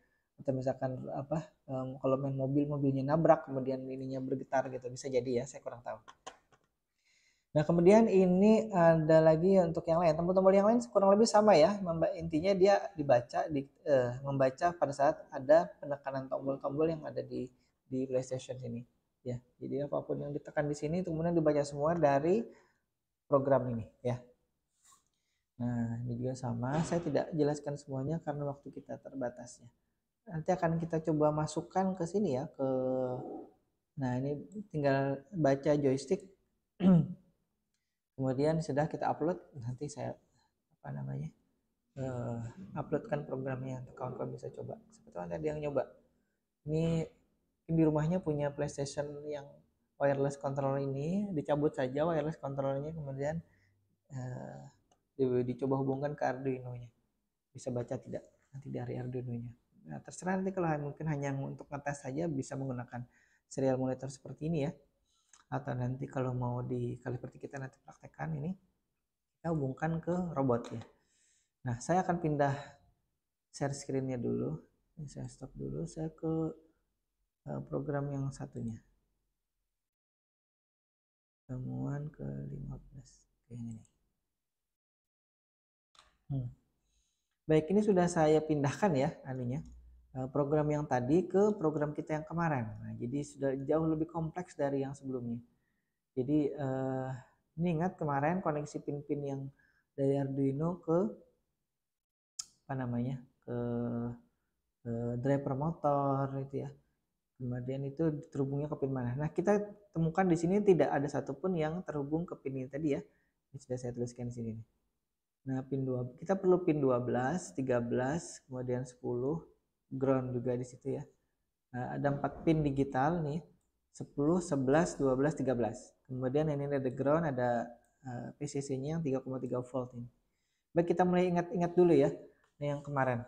Atau misalkan apa kalau main mobilnya nabrak kemudian ininya bergetar gitu bisa jadi ya, saya kurang tahu. Nah, kemudian ini ada lagi untuk yang lain. Tombol-tombol yang lain kurang lebih sama ya. Intinya dia membaca pada saat ada penekanan tombol-tombol yang ada di PlayStation ini. Ya, jadi apapun yang ditekan di sini kemudian dibaca semua dari program ini ya. Nah, ini juga sama. Saya tidak jelaskan semuanya karena waktu kita terbatas ya. Nanti akan kita coba masukkan ke sini ya, nah ini tinggal baca joystick. Kemudian sudah kita upload, nanti saya uploadkan programnya untuk kawan-kawan bisa coba. Sebetulnya ada yang nyoba. Ini di rumahnya punya PlayStation yang wireless controller ini, dicabut saja wireless controllernya, kemudian dicoba hubungkan ke Arduino-nya. Bisa baca tidak nanti dari Arduino-nya. Nah, terserah nanti kalau mungkin hanya untuk ngetes saja bisa menggunakan serial monitor seperti ini ya. Atau nanti kalau mau seperti kita nanti praktekkan ini, kita hubungkan ke robot ya. Nah, saya akan pindah share screen-nya dulu. Ini saya stop dulu, saya ke program yang satunya. Temuan ke 15. Oke, ini. Baik, ini sudah saya pindahkan ya anunya. Program yang tadi ke program kita yang kemarin. Nah, jadi sudah jauh lebih kompleks dari yang sebelumnya. Jadi ini ingat kemarin koneksi pin-pin yang dari Arduino ke apa namanya, ke driver motor itu ya. Kemudian itu terhubungnya ke pin mana. Nah, kita temukan di sini tidak ada satupun yang terhubung ke pin ini tadi ya. Ini sudah saya tuliskan di sini. Nah, pin 2 kita perlu pin 12, 13, kemudian 10, ground juga di situ ya. Ada 4 pin digital nih, 10, 11, 12, 13. Kemudian ini ada ground, ada PCC-nya yang 3,3 volt ini. Baik, kita mulai ingat-ingat dulu ya. Ini yang kemarin.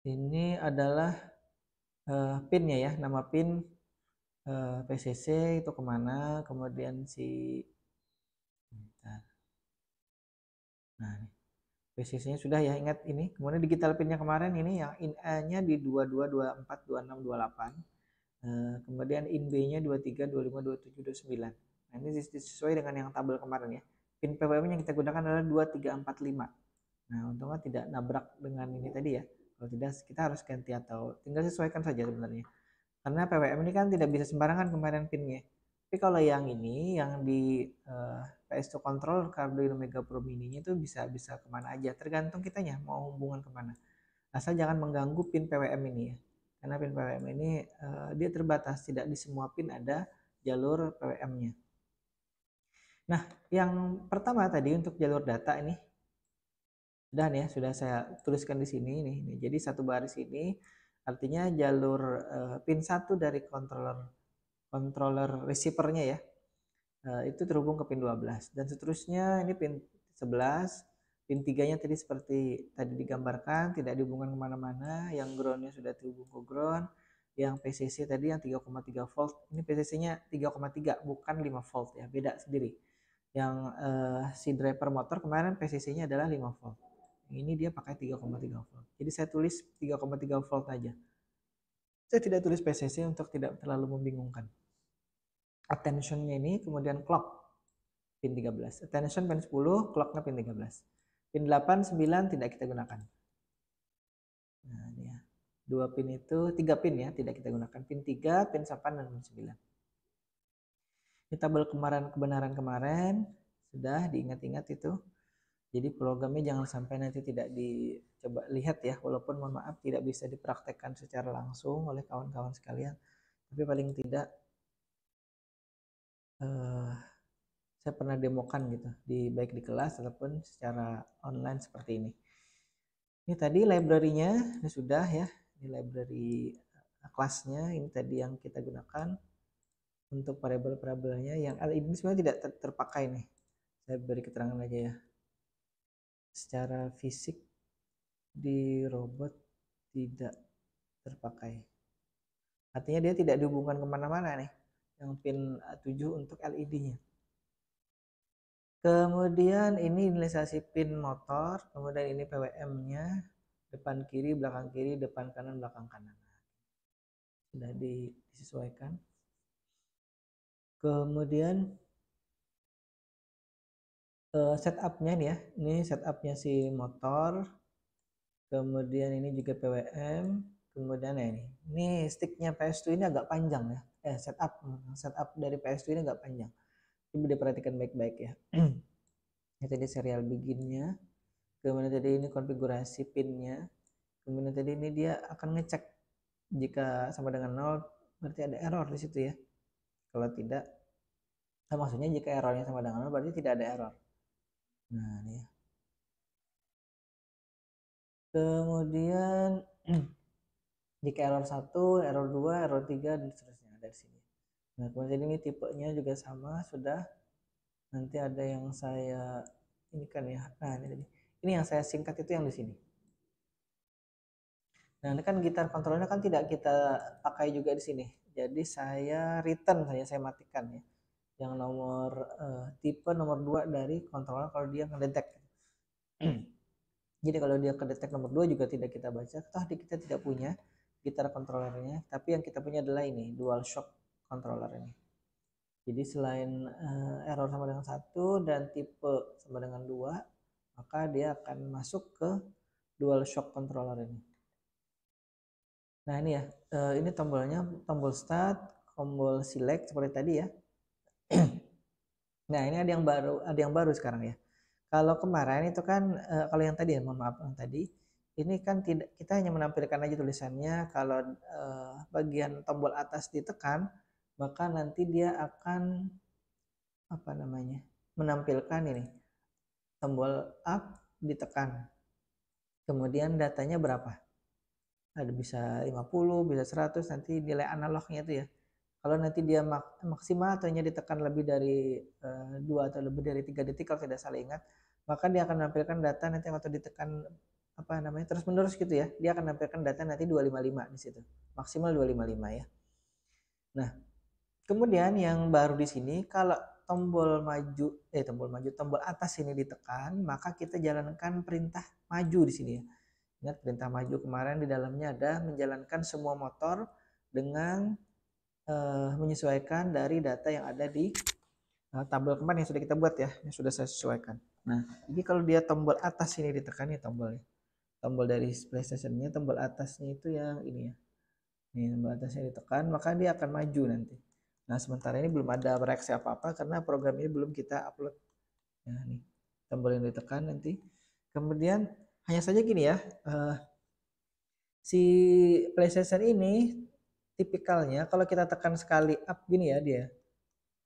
Ini adalah pinnya ya, nama pin PCC itu kemana, kemudian nah PCC-nya sudah ya, ingat ini. Kemudian digital pinnya kemarin ini yang in A-nya di 22, 24, 26, 28. Kemudian in B-nya 23, 25, 27, 29. Nah, ini sesuai dengan yang tabel kemarin ya. Pin PWM yang kita gunakan adalah 2, 3, 4, 5. Nah, untungnya tidak nabrak dengan ini tadi ya. Kalau tidak kita harus ganti atau tinggal sesuaikan saja sebenarnya. Karena PWM ini kan tidak bisa sembarangan kemarin pinnya. Tapi kalau yang ini, yang di PS2 Control Arduino Mega Pro Mini-nya itu bisa kemana aja, tergantung kitanya mau hubungan kemana. Asal jangan mengganggu pin PWM ini ya. Karena pin PWM ini dia terbatas, tidak di semua pin ada jalur PWM-nya. Nah, yang pertama tadi untuk jalur data ini sudah nih ya, sudah saya tuliskan di sini nih. Jadi satu baris ini artinya jalur pin 1 dari controller receiver-nya ya. Itu terhubung ke pin 12 dan seterusnya ini pin 11, pin 3-nya tadi seperti tadi digambarkan tidak dihubungkan kemana-mana, yang ground-nya sudah terhubung ke ground, yang PCC tadi yang 3,3 volt, ini PCC-nya 3,3 bukan 5 volt ya, beda sendiri. Yang si driver motor kemarin PCC-nya adalah 5 volt. Ini dia pakai 3,3 volt. Jadi saya tulis 3,3 volt aja. Saya tidak tulis PCC untuk tidak terlalu membingungkan. Attention-nya ini kemudian clock pin 13. Attention pin 10, clock-nya pin 13. Pin 8, 9 tidak kita gunakan. Nah, ini ya. 2 pin itu, 3 pin ya, tidak kita gunakan. Pin 3, pin 8 dan pin 9. Ini tabel kebenaran kemarin sudah diingat-ingat itu. Jadi programnya jangan sampai nanti tidak dicoba lihat ya, walaupun mohon maaf tidak bisa dipraktekkan secara langsung oleh kawan-kawan sekalian, tapi paling tidak saya pernah demokan gitu, baik di kelas ataupun secara online seperti ini. Ini tadi library-nya ini sudah ya, ini library kelasnya, ini tadi yang kita gunakan untuk variabel-variabelnya. Yang ini sebenarnya tidak terpakai nih, saya beri keterangan aja ya. Secara fisik di robot tidak terpakai. Artinya dia tidak dihubungkan kemana-mana nih. Yang pin 7 untuk LED-nya. Kemudian ini inisialisasi pin motor. Kemudian ini PWM-nya. Depan kiri, belakang kiri, depan kanan, belakang kanan. Sudah disesuaikan. Kemudian setup-nya nih ya. Ini setup-nya si motor. Kemudian ini juga PWM. Kemudian ya ini sticknya PS2 ini agak panjang ya. Setup dari PS2 ini agak panjang. Coba diperhatikan baik-baik ya. Ini tadi serial begin-nya. Kemudian tadi ini konfigurasi pin-nya. Kemudian tadi ini dia akan ngecek jika sama dengan 0 berarti ada error di situ ya. Kalau tidak, maksudnya jika errornya sama dengan 0 berarti tidak ada error. Nah, ini ya. Kemudian jika error 1, error 2, error 3 dan seterusnya dari sini. Nah, kemudian ini tipenya juga sama sudah. Nanti ada yang saya ini kan ya. Nah, ini tadi. Ini yang saya singkat itu yang di sini. Nah, ini kan gitar kontrolnya kan tidak kita pakai juga di sini. Jadi saya return saja, saya matikan ya. Yang nomor tipe nomor 2 dari controller kalau dia ngedetek. Jadi kalau dia kedetek nomor 2 juga tidak kita baca. Toh kita tidak punya gitar controllernya, tapi yang kita punya adalah ini, dual shock controller ini. Jadi selain error sama dengan 1 dan tipe sama dengan 2, maka dia akan masuk ke dual shock controller ini. Nah, ini ya, ini tombolnya, tombol start, tombol select seperti tadi ya. Nah, ini ada yang baru sekarang ya. Kalau kemarin itu kan kalau yang tadi ya, mohon maaf yang tadi, ini kan tidak, kita hanya menampilkan aja tulisannya. Kalau bagian tombol atas ditekan, maka nanti dia akan apa namanya? Menampilkan ini. Tombol up ditekan. Kemudian datanya berapa? ada bisa 50, bisa 100, nanti nilai analognya itu ya. Kalau nanti dia maksimal atau hanya ditekan lebih dari 2 atau lebih dari 3 detik kalau tidak salah ingat, maka dia akan menampilkan data nanti atau ditekan apa namanya terus menerus gitu ya, dia akan menampilkan data nanti 255 di situ, maksimal 255 ya. Nah, kemudian yang baru di sini kalau tombol atas ini ditekan, maka kita jalankan perintah maju di sini ya. Ingat perintah maju kemarin di dalamnya ada menjalankan semua motor dengan menyesuaikan dari data yang ada di tabel kemarin yang sudah kita buat ya, yang sudah saya sesuaikan. Nah, jadi kalau dia tombol atas ini ditekan ya tombolnya. Tombol dari PlayStation-nya, tombol atasnya itu yang ini ya. Nih, tombol atasnya ditekan, maka dia akan maju nanti. Nah, sementara ini belum ada reaksi apa-apa karena program ini belum kita upload. Nah, nih, tombol yang ditekan nanti. Kemudian hanya saja gini ya, si PlayStation ini tipikalnya kalau kita tekan sekali up gini ya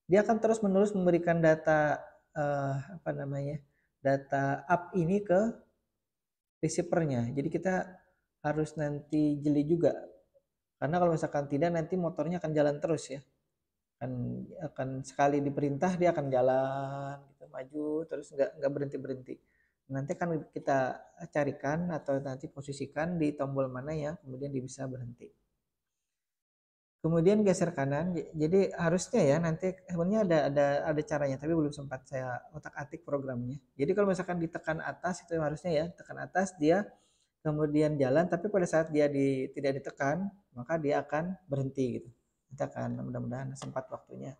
dia akan terus menerus memberikan data apa namanya data up ini ke receivernya. Jadi kita harus nanti jeli juga karena kalau misalkan tidak nanti motornya akan jalan terus ya. Akan sekali diperintah dia akan jalan gitu maju terus nggak berhenti berhenti. Nanti akan kita carikan atau nanti posisikan di tombol mana yang kemudian dia bisa berhenti. Kemudian geser kanan, jadi harusnya ya nanti sebenarnya ada caranya tapi belum sempat saya otak-atik programnya. Jadi kalau misalkan ditekan atas itu harusnya ya tekan atas dia kemudian jalan tapi pada saat dia tidak ditekan maka dia akan berhenti gitu. Kita akan mudah-mudahan sempat waktunya.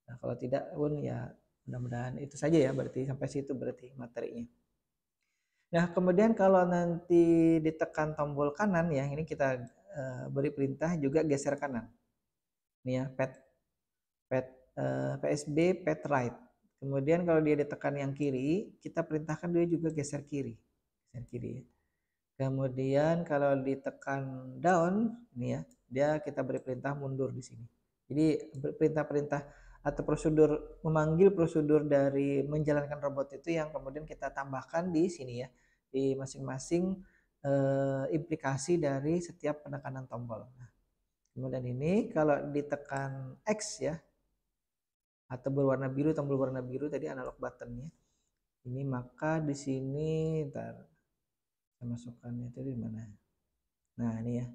Nah, kalau tidak pun ya mudah-mudahan itu saja ya berarti sampai situ berarti materinya. Nah, kemudian kalau nanti ditekan tombol kanan ya ini kita beri perintah juga geser kanan. Ini ya, PSB pad right. Kemudian kalau dia ditekan yang kiri, kita perintahkan dia juga geser kiri. Geser kiri ya. Kemudian kalau ditekan down, ini ya, dia kita beri perintah mundur di sini. Jadi perintah-perintah atau memanggil prosedur dari menjalankan robot itu yang kemudian kita tambahkan di sini ya, di masing-masing implikasi dari setiap penekanan tombol. Nah, kemudian ini kalau ditekan X ya, atau berwarna biru, tombol warna biru tadi analog buttonnya ini, maka di sini ntar saya masukkannya itu di mana. Nah ini ya,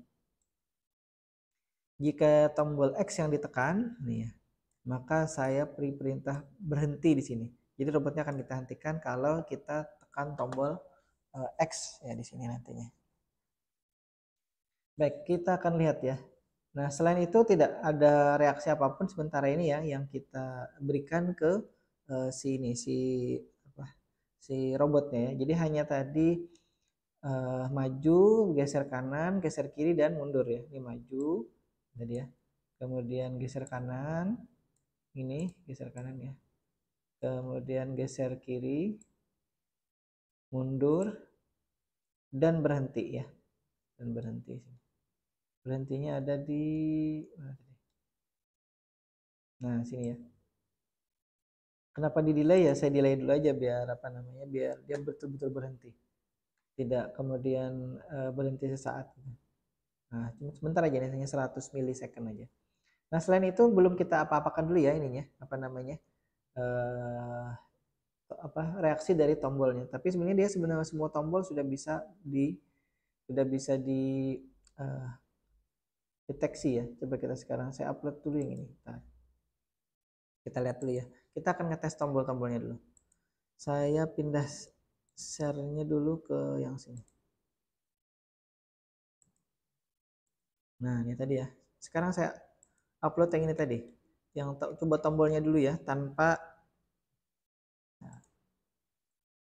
jika tombol X yang ditekan nih ya, maka saya beri perintah berhenti di sini. Jadi robotnya akan kita hentikan kalau kita tekan tombol X ya di sini nantinya. Baik, kita akan lihat ya. Nah, selain itu tidak ada reaksi apapun sementara ini ya yang kita berikan ke si robotnya ya. Jadi hanya tadi maju, geser kanan, geser kiri dan mundur ya. Ini maju tadi ya. Kemudian geser kanan, ini geser kanan ya. Kemudian geser kiri, mundur dan berhenti ya. Dan berhenti. Berhentinya ada di nah, sini ya. Kenapa di delay ya? Saya delay dulu aja biar apa namanya? Biar dia betul-betul berhenti. Tidak kemudian berhenti sesaat. Nah, cuma sebentar aja nih, hanya 100 milisecond aja. Nah, selain itu belum kita apa-apakan dulu ya ininya, apa namanya? Reaksi dari tombolnya. Tapi sebenarnya dia sebenarnya semua tombol sudah bisa di deteksi ya. Coba kita sekarang saya upload dulu yang ini. Nah, kita lihat dulu ya. Kita akan ngetes tombol-tombolnya dulu. Saya pindah share-nya dulu ke yang sini. Nah, ini tadi ya. Sekarang saya upload yang ini tadi. Yang coba tombolnya dulu ya, tanpa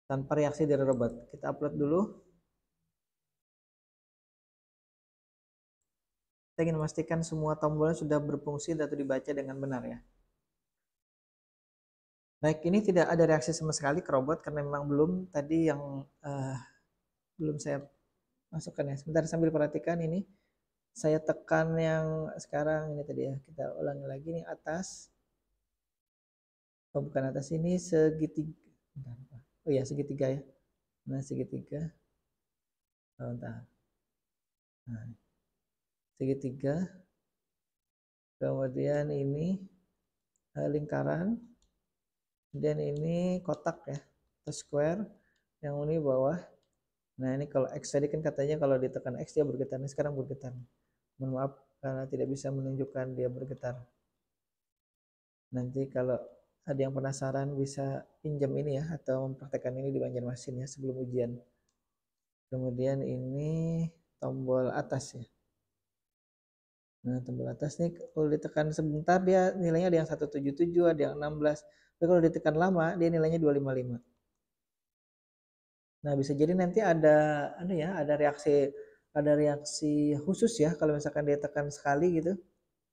reaksi dari robot. Kita upload dulu. Kita ingin memastikan semua tombolnya sudah berfungsi atau dibaca dengan benar ya. Baik, ini tidak ada reaksi sama sekali ke robot karena memang belum tadi yang belum saya masukkan ya. Sebentar sambil perhatikan ini. Saya tekan yang sekarang ini tadi ya. Kita ulangi lagi nih atas. Oh, bukan atas ini segitiga. Oh ya segitiga ya. Nah segitiga. Oh, entah. Nah, segitiga. Kemudian ini lingkaran. Kemudian ini kotak ya, atau square. Yang ini bawah. Nah ini kalau X tadi kan katanya kalau ditekan X dia bergetar. Ini sekarang bergetar. Mohon maaf karena tidak bisa menunjukkan dia bergetar. Nanti kalau ada yang penasaran bisa pinjam ini ya, atau mempraktekkan ini di Banjarmasin ya sebelum ujian. Kemudian ini tombol atas ya. Nah tombol atas nih kalau ditekan sebentar dia nilainya ada yang 177, ada yang 16. Tapi kalau ditekan lama dia nilainya 255. Nah, bisa jadi nanti ada reaksi khusus ya kalau misalkan dia tekan sekali gitu.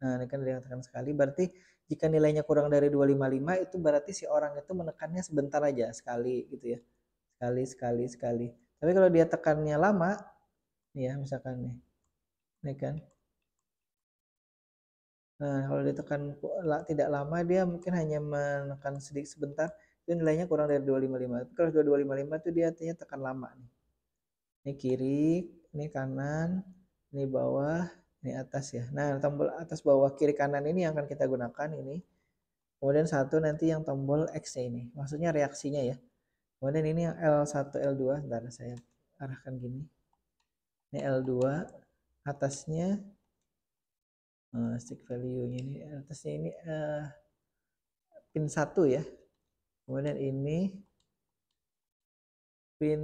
Nah, ini kan dia tekan sekali berarti jika nilainya kurang dari 255 itu berarti si orang itu menekannya sebentar aja sekali gitu ya. Sekali. Tapi kalau dia tekannya lama ya misalkan nih. Ini kan. Nah, kalau ditekan tidak lama dia mungkin hanya menekan sedikit sebentar itu nilainya kurang dari 255. Tapi kalau 255 itu dia artinya tekan lama nih. Ini kiri, ini kanan, ini bawah, ini atas ya. Nah, tombol atas bawah kiri kanan ini yang akan kita gunakan ini. Kemudian satu nanti yang tombol X ini. Maksudnya reaksinya ya. Kemudian ini yang L1, L2. Bentar saya arahkan gini. Ini L2, atasnya stick value-nya ini atasnya ini pin 1 ya. Kemudian ini pin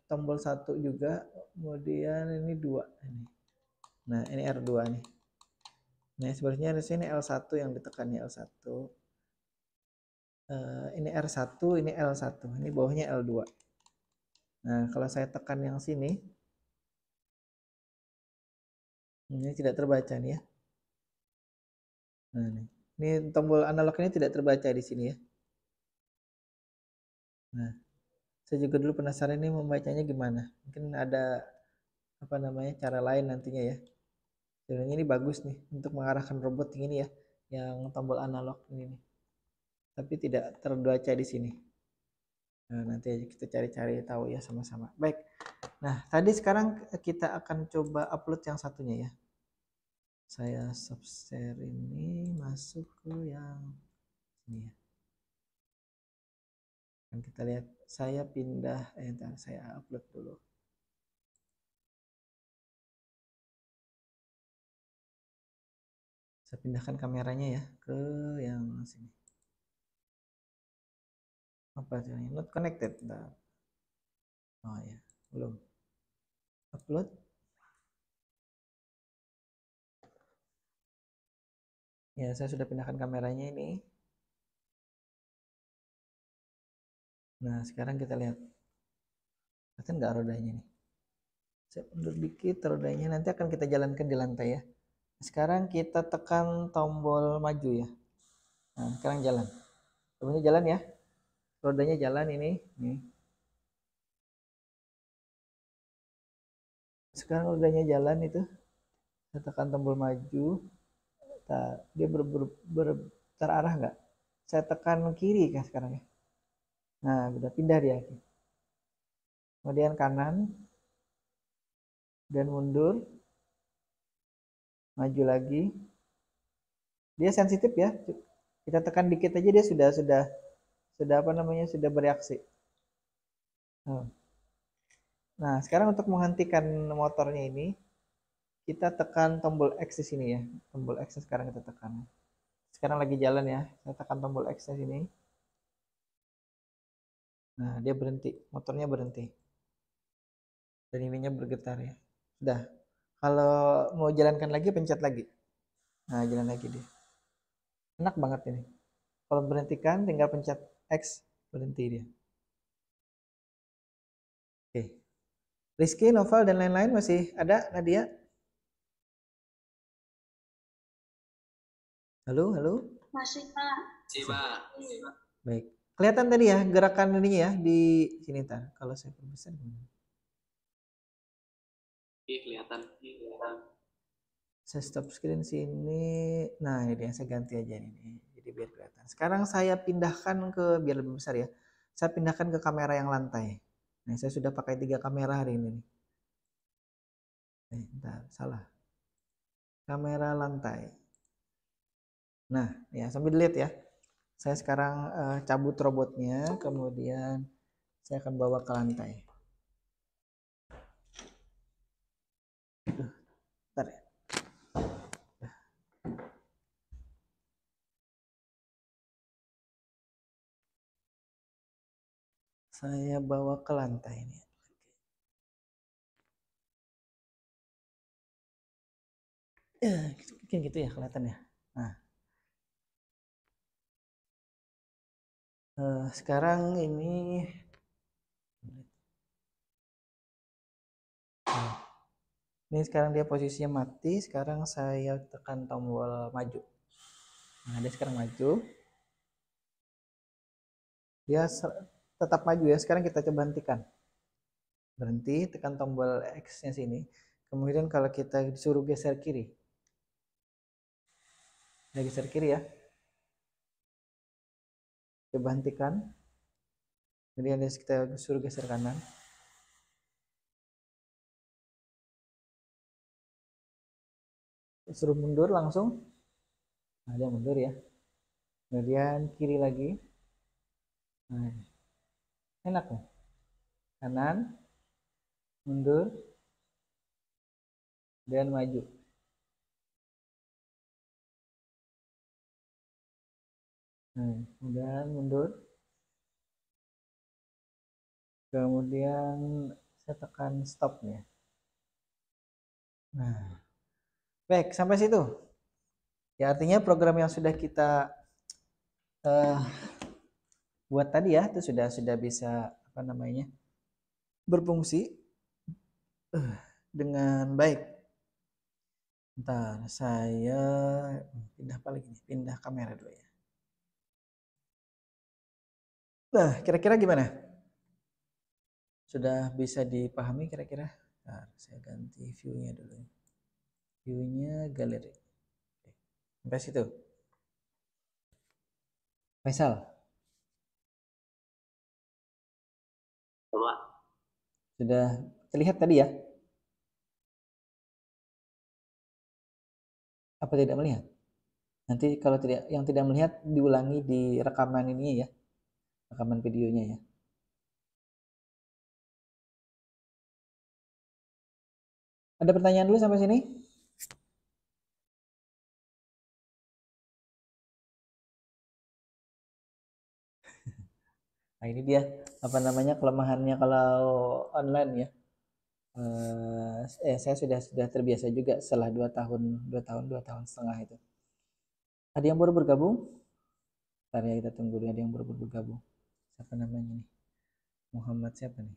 tombol 1 juga. Kemudian ini 2 ini. Nah, ini R2 nih. Nah, sebenarnya di sini L1 yang ditekannya L1. Ini R1, ini L1. Ini bawahnya L2. Nah, kalau saya tekan yang sini, ini tidak terbaca nih ya. Nah, ini tombol analog ini tidak terbaca di sini ya. Nah, saya juga dulu penasaran ini membacanya gimana. Mungkin ada cara lain nantinya ya. Sebenarnya ini bagus nih untuk mengarahkan robot ini ya, yang tombol analog ini nih. Tapi tidak terbaca di sini. Nah, nanti aja kita cari-cari tahu ya sama-sama. Baik. Nah, tadi sekarang kita akan coba upload yang satunya ya. Saya share ini masuk ke yang ini ya. Dan kita lihat saya pindah entar saya upload dulu. Saya pindahkan kameranya ya ke yang sini. Apa ini? Not connected. Nah. Oh ya, belum. Upload. Ya, saya sudah pindahkan kameranya ini. Nah, sekarang kita lihat. Kan nggak rodanya nih. Saya mundur dikit rodanya, nanti akan kita jalankan di lantai ya. Sekarang kita tekan tombol maju ya. Nah, sekarang jalan. Sebenarnya jalan ya. Rodanya jalan ini. Nih. Sekarang rodanya jalan itu. Saya tekan tombol maju. Dia terarah nggak? Saya tekan kiri kan sekarang ya. Nah, udah pindah dia. Kemudian kanan. Dan mundur. Maju lagi. Dia sensitif ya. Kita tekan dikit aja dia sudah sudah bereaksi. Nah, sekarang untuk menghentikan motornya ini kita tekan tombol X di sini ya. Tombol X sekarang kita tekan. Sekarang lagi jalan ya. Saya tekan tombol X di sini. Nah, dia berhenti. Motornya berhenti. Dan ininya bergetar ya. Sudah. Kalau mau jalankan lagi pencet lagi. Nah, jalan lagi dia. Enak banget ini. Kalau berhentikan tinggal pencet X, berhenti dia. Oke. Rizky, Novel, dan lain-lain masih ada, Nadia? Halo, halo? Masih, Pak. Masih, Pak. Baik. Kelihatan tadi ya gerakan ininya ya di sini tar. Kalau saya perbesar gimana? Iya, kelihatan. Saya stop screen sini. Nah, ini dia saya ganti aja ini. Jadi biar kelihatan. Sekarang saya pindahkan ke biar lebih besar ya. Saya pindahkan ke kamera yang lantai. Nah, saya sudah pakai 3 kamera hari ini. Bentar, salah. Kamera lantai. Nah, ya sambil dilihat ya. Saya sekarang cabut robotnya, kemudian saya akan bawa ke lantai. Bentar ya. Saya bawa ke lantai ini. Ya, mungkin gitu ya kelihatannya. Nah, sekarang ini sekarang dia posisinya mati. Sekarang saya tekan tombol maju. Nah, dia sekarang maju. Dia tetap maju ya. Sekarang kita coba hentikan. Berhenti, tekan tombol X-nya sini. Kemudian kalau kita disuruh geser kiri. Nah, geser kiri ya. Coba hentikan. Kemudian kita suruh geser kanan. Suruh mundur langsung. Nah, dia mundur ya. Kemudian kiri lagi. Nah, enak nih. Kanan, mundur, dan maju. Nah, kemudian mundur. Kemudian saya tekan stop nih. Nah, baik sampai situ. Ya artinya program yang sudah kita buat tadi ya itu sudah bisa apa namanya berfungsi dengan baik. Ntar saya pindah apa lagi nih? Pindah kamera dulu ya. Nah, kira-kira gimana? Sudah bisa dipahami kira-kira? Nah, saya ganti view-nya dulu. View-nya galeri. Sampai situ. Faisal. Coba. Sudah terlihat tadi ya? Apa tidak melihat? Nanti kalau yang tidak melihat diulangi di rekaman ini ya. Rekaman videonya ya. Ada pertanyaan dulu sampai sini? Nah, ini dia apa namanya kelemahannya kalau online ya. Saya sudah terbiasa juga setelah 2 tahun setengah itu. Ada yang baru bergabung? Ntar ya kita tunggu ada yang baru bergabung. Siapa namanya nih? Muhammad siapa nih?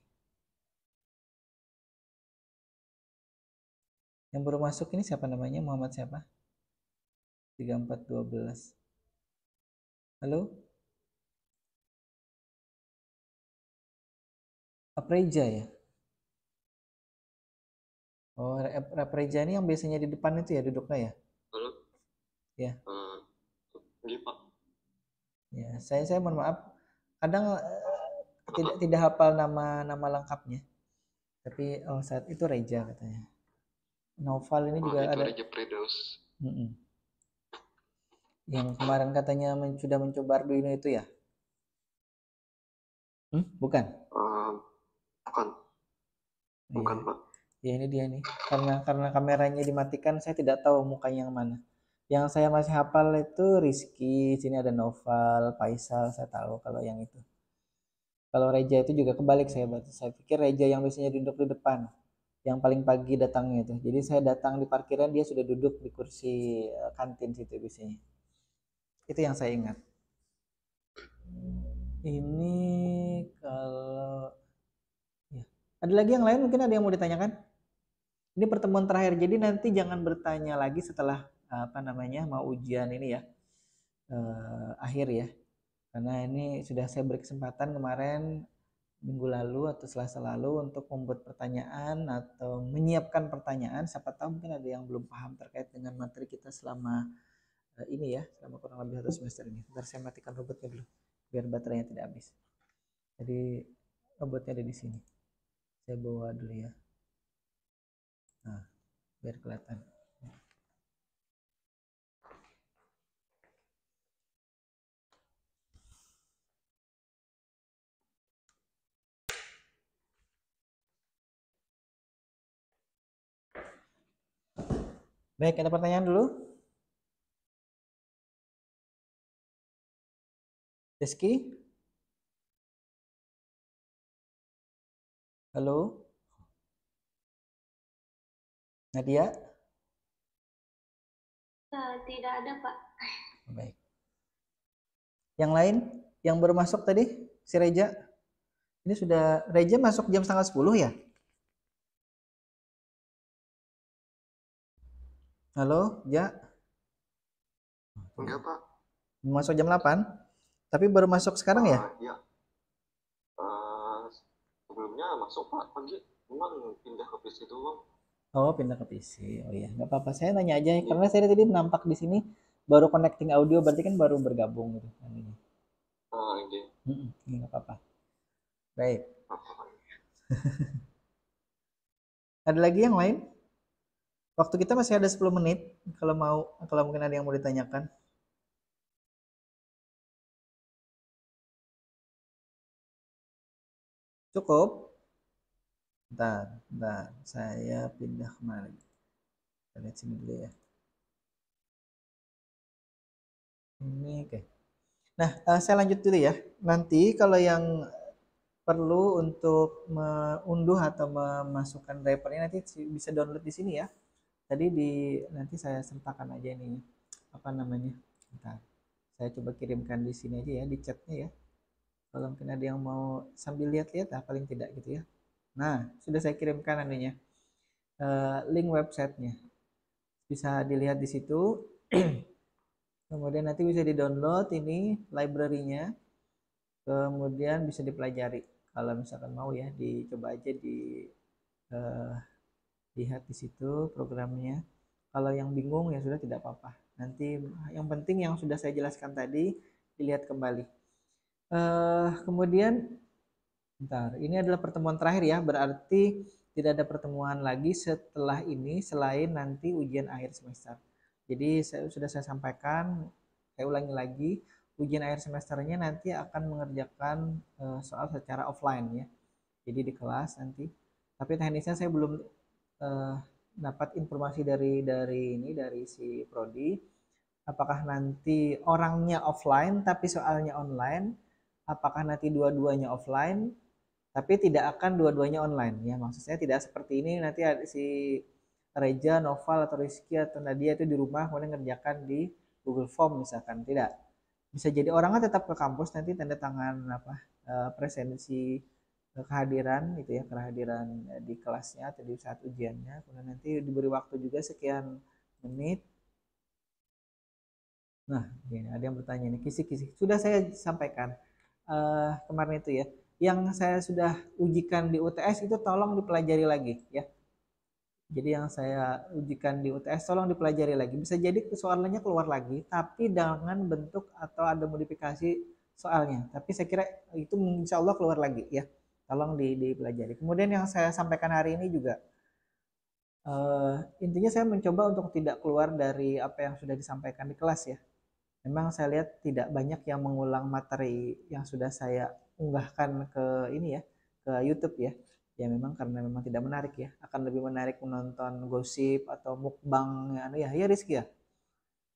Yang baru masuk ini siapa namanya? Muhammad siapa? 3412. Halo? Apreja ya? Oh, Apreja ini yang biasanya di depan itu ya duduknya ya? Halo. Ya. Gini Pak. Ya, saya mohon maaf. Kadang tidak hafal nama lengkapnya. Tapi saat itu Reja katanya. Noval ini juga itu ada. Reja Predaus. Yang kemarin katanya sudah mencoba Arduino itu ya? Bukan. Bukan. Bukan Iya. Pak. Ya ini dia nih. Karena kameranya dimatikan, saya tidak tahu mukanya yang mana. Yang saya masih hafal itu Rizky, sini ada Noval, Faisal, saya tahu kalau yang itu. Kalau Reja itu juga kebalik saya pikir Reja yang biasanya duduk di depan, yang paling pagi datangnya itu. Jadi saya datang di parkiran dia sudah duduk di kursi kantin situ biasanya. Itu yang saya ingat. Ini kalau ya. Ada lagi yang lain mungkin ada yang mau ditanyakan? Ini pertemuan terakhir. Jadi nanti jangan bertanya lagi setelah apa namanya mau ujian ini ya akhir ya. Karena ini sudah saya beri kesempatan kemarin minggu lalu atau Selasa lalu untuk membuat pertanyaan atau menyiapkan pertanyaan. Siapa tahu mungkin ada yang belum paham terkait dengan materi kita selama ini ya, selama kurang lebih 1 semester ini. Ntar saya matikan robotnya dulu biar baterainya tidak habis. Jadi robotnya ada di sini. Saya bawa dulu ya. Nah, biar kelihatan. Baik, ada pertanyaan dulu? Rizky? Halo? Nadia? Tidak ada, Pak. Baik. Yang lain? Yang baru masuk tadi? Si Reja? Ini sudah, Reja masuk jam setengah 10 ya? Halo, Ja? Enggak, Pak. Masuk jam 8? Tapi baru masuk sekarang ya? Iya. Sebelumnya masuk, Pak, pagi. Memang pindah ke PC doang. Oh, pindah ke PC. Oh iya, nggak apa-apa. Saya nanya aja karena saya tadi nampak di sini baru connecting audio, berarti kan baru bergabung gitu. Iya. Nggak apa-apa. Baik. Apa? Ada lagi yang lain? Waktu kita masih ada 10 menit. Kalau mungkin ada yang mau ditanyakan. Cukup? Bentar. Saya pindah kemari. Kita lihat sini dulu ya. Ini oke. Nah, saya lanjut dulu ya. Nanti kalau yang perlu untuk mengunduh atau memasukkan drivernya nanti bisa download di sini ya. Tadi nanti saya sertakan aja ini apa namanya. Bentar. Saya coba kirimkan di sini aja ya, di chatnya ya. Kalau mungkin ada yang mau sambil lihat-lihat lah paling tidak gitu ya. Nah, sudah saya kirimkan anunya. Link websitenya. Bisa dilihat di situ. Kemudian nanti bisa di-download ini library-nya. Kemudian bisa dipelajari. Kalau misalkan mau ya, dicoba aja lihat di situ programnya. Kalau yang bingung ya sudah tidak apa-apa. Nanti yang penting yang sudah saya jelaskan tadi dilihat kembali. Kemudian bentar, ini adalah pertemuan terakhir ya, berarti tidak ada pertemuan lagi setelah ini selain nanti ujian akhir semester. Jadi sudah saya sampaikan, saya ulangi lagi, ujian akhir semesternya nanti akan mengerjakan soal secara offline ya. Jadi di kelas nanti. Tapi teknisnya saya belum dapat informasi dari si Prodi. Apakah nanti orangnya offline tapi soalnya online? Apakah nanti dua-duanya offline tapi tidak akan dua-duanya online ya? Maksud saya tidak seperti ini nanti ada si Reja, Noval atau Rizky atau Nadia itu di rumah kemudian ngerjakan di Google Form misalkan, tidak. Bisa jadi orangnya tetap ke kampus nanti tanda tangan presensi kehadiran itu ya, kehadiran di kelasnya atau di saat ujiannya, kemudian nanti diberi waktu juga sekian menit. Nah, ini ada yang bertanya nih, kisi-kisi sudah saya sampaikan kemarin itu ya, yang saya sudah ujikan di UTS itu tolong dipelajari lagi ya. Jadi yang saya ujikan di UTS tolong dipelajari lagi. Bisa jadi soalnya keluar lagi, tapi dengan bentuk atau ada modifikasi soalnya. Tapi saya kira itu insya Allah keluar lagi ya. Tolong dipelajari. Kemudian yang saya sampaikan hari ini juga, intinya saya mencoba untuk tidak keluar dari apa yang sudah disampaikan di kelas ya. Memang saya lihat tidak banyak yang mengulang materi yang sudah saya unggahkan ke ini ya, ke YouTube ya. Ya memang karena memang tidak menarik ya. Akan lebih menarik menonton gosip atau mukbang ya Rizky ya.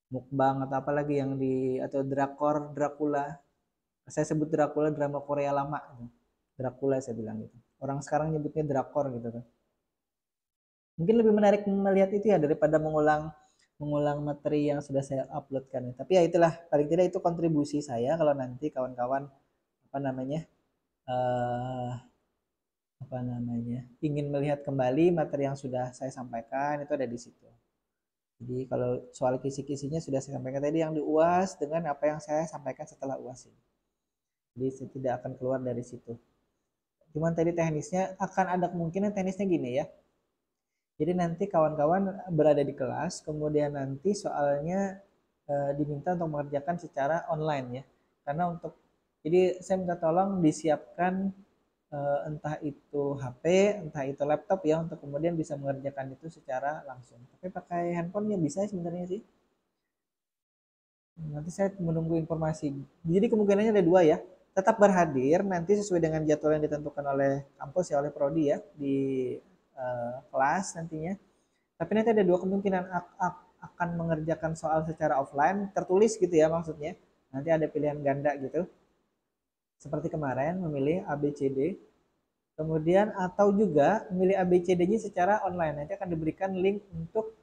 Mukbang atau apa lagi yang atau Dracula. Saya sebut Dracula drama Korea lama. Dracula saya bilang gitu. Orang sekarang nyebutnya drakor gitu kan. Mungkin lebih menarik melihat itu ya daripada mengulang materi yang sudah saya uploadkan. Tapi ya itulah, paling tidak itu kontribusi saya kalau nanti kawan-kawan apa namanya ingin melihat kembali materi yang sudah saya sampaikan itu ada di situ. Jadi kalau soal kisi-kisinya sudah saya sampaikan tadi yang di UAS dengan apa yang saya sampaikan setelah UAS ini. Jadi saya tidak akan keluar dari situ. Cuman tadi teknisnya akan ada kemungkinan teknisnya gini ya. Jadi nanti kawan-kawan berada di kelas, kemudian nanti soalnya diminta untuk mengerjakan secara online ya. Karena jadi saya minta tolong disiapkan entah itu HP, entah itu laptop ya, untuk kemudian bisa mengerjakan itu secara langsung. Tapi pakai handphone ya bisa sebenarnya sih. Nanti saya menunggu informasi. Jadi kemungkinannya ada dua ya. Tetap berhadir nanti sesuai dengan jadwal yang ditentukan oleh kampus ya, oleh prodi ya, di kelas nantinya. Tapi nanti ada dua kemungkinan, akan mengerjakan soal secara offline tertulis gitu ya maksudnya. Nanti ada pilihan ganda gitu. Seperti kemarin memilih A, B, C, D. Kemudian atau juga memilih A, B, C, D-nya secara online. Nanti akan diberikan link untuk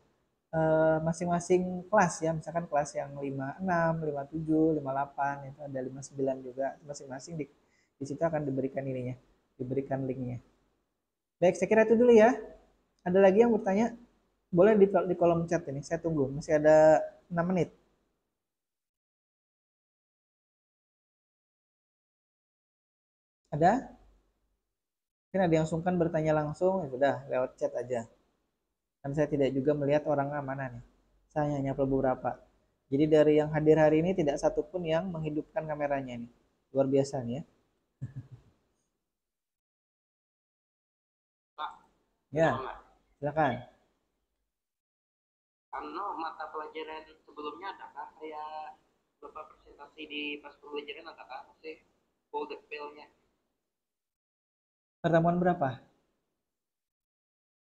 masing-masing kelas ya. Misalkan kelas yang 56, 57, 58, itu ada 59 juga. Masing-masing di situ akan diberikan ininya, diberikan linknya. Baik, saya kira itu dulu ya. Ada lagi yang bertanya? Boleh di kolom chat ini. Saya tunggu. Masih ada 6 menit. Ada? Mungkin ada yang sungkan bertanya langsung, ya sudah lewat chat aja. Dan saya tidak juga melihat orangnya mana nih. Saya hanya beberapa. Jadi dari yang hadir hari ini tidak satupun yang menghidupkan kameranya nih. Luar biasa nih ya. Pak, Ya, Pak, silakan. Ano, mata pelajaran sebelumnya adakah kayak Bapak presentasi di pas pembelajaran adakah masih full detailnya? Pertemuan berapa?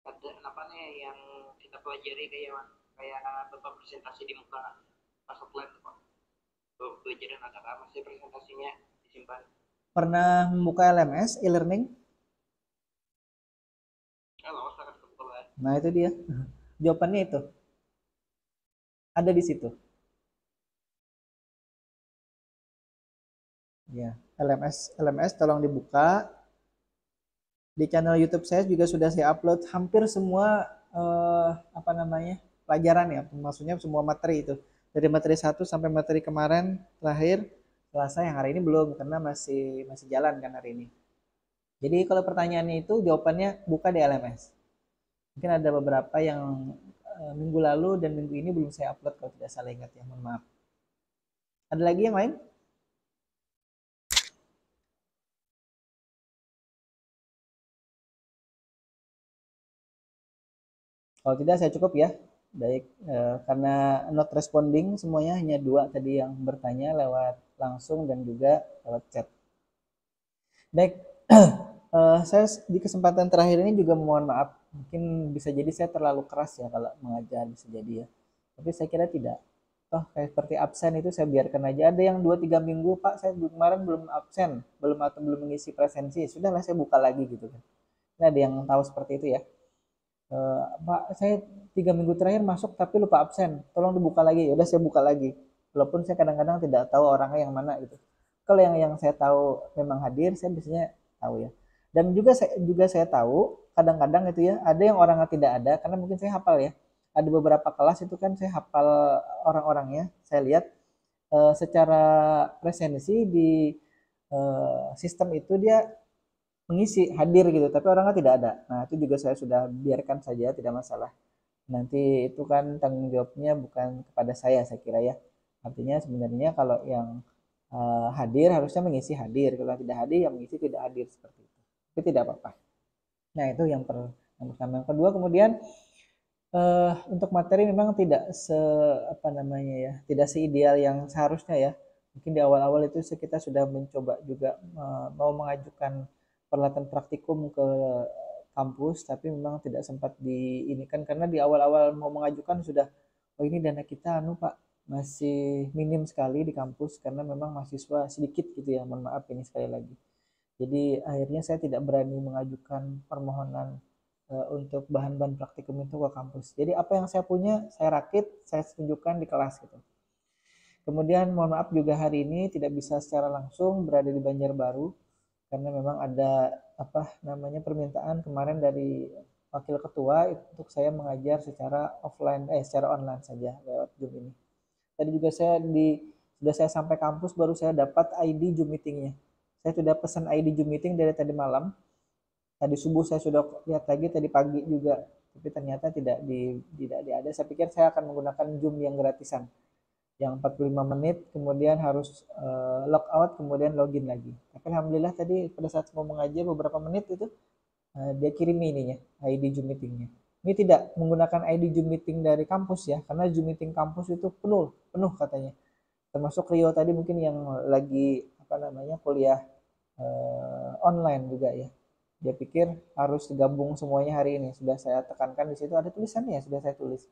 Ada apa nih yang kita pelajari kayak kayak Bapak presentasi di muka pas offline Pak? Pelajaran adakah masih presentasinya disimpan? Pernah membuka LMS, e-learning? Kalau sangat kebetulan. Nah, itu dia. Jawabannya itu. Ada di situ. Ya, LMS tolong dibuka. Di channel YouTube saya juga sudah saya upload hampir semua apa namanya? Pelajaran ya, maksudnya semua materi itu. Dari materi 1 sampai materi kemarin terakhir Selasa, yang hari ini belum karena masih jalan kan hari ini. Jadi kalau pertanyaannya itu jawabannya buka di LMS. Mungkin ada beberapa yang minggu lalu dan minggu ini belum saya upload kalau tidak salah ingat ya, mohon maaf. Ada lagi yang lain? Kalau tidak saya cukup ya. Baik, karena not responding semuanya, hanya dua tadi yang bertanya lewat langsung dan juga lewat chat. Baik, saya di kesempatan terakhir ini juga mohon maaf. Mungkin bisa jadi saya terlalu keras ya kalau mengajar, bisa jadi ya. Tapi saya kira tidak. Toh kayak seperti absen itu saya biarkan aja. Ada yang 2-3 minggu, Pak, saya kemarin belum absen, belum mengisi presensi. Sudahlah saya buka lagi gitu kan. Ini ada yang tahu seperti itu ya. Pak, saya 3 minggu terakhir masuk tapi lupa absen, tolong dibuka lagi. Ya udah saya buka lagi, walaupun saya kadang-kadang tidak tahu orangnya yang mana gitu. Kalau yang saya tahu memang hadir, saya biasanya tahu ya. Dan juga saya tahu kadang-kadang itu ya, ada yang orangnya tidak ada karena mungkin saya hafal ya. Ada beberapa kelas itu kan saya hafal orang-orangnya, saya lihat secara presensi di sistem itu dia mengisi hadir gitu, tapi orangnya tidak ada. Nah, itu juga saya sudah biarkan saja, tidak masalah. Nanti itu kan tanggung jawabnya bukan kepada saya kira ya. Artinya sebenarnya kalau yang hadir harusnya mengisi hadir, kalau tidak hadir yang mengisi tidak hadir, seperti itu. Itu tidak apa-apa. Nah, itu yang pertama. Yang kedua, kemudian untuk materi memang tidak apa namanya ya, tidak seideal yang seharusnya ya. Mungkin di awal-awal itu kita sudah mencoba juga mau mengajukan peralatan praktikum ke kampus, tapi memang tidak sempat diinikan karena di awal-awal mau mengajukan sudah, oh ini dana kita anu Pak masih minim sekali di kampus karena memang mahasiswa sedikit gitu ya, mohon maaf ini sekali lagi. Jadi akhirnya saya tidak berani mengajukan permohonan untuk bahan-bahan praktikum itu ke kampus. Jadi apa yang saya punya saya rakit, saya tunjukkan di kelas gitu. Kemudian mohon maaf juga hari ini tidak bisa secara langsung berada di Banjarbaru karena memang ada apa namanya permintaan kemarin dari wakil ketua untuk saya mengajar secara offline secara online saja lewat Zoom ini. Tadi juga sudah saya sampai kampus baru saya dapat ID Zoom meetingnya. Saya sudah pesan ID Zoom meeting dari tadi malam. Tadi subuh saya sudah lihat lagi, tadi pagi juga, tapi ternyata tidak ada. Saya pikir saya akan menggunakan Zoom yang gratisan. yang 45 menit kemudian harus log out kemudian login lagi. Tapi alhamdulillah tadi pada saat mau mengajar beberapa menit itu dia kirim ininya ID Zoom meetingnya. Ini tidak menggunakan ID Zoom meeting dari kampus ya, karena Zoom meeting kampus itu penuh penuh katanya. Termasuk Rio tadi mungkin yang lagi apa namanya kuliah online juga ya. Dia pikir harus gabung semuanya hari ini. Sudah saya tekankan di situ ada tulisannya, sudah saya tulis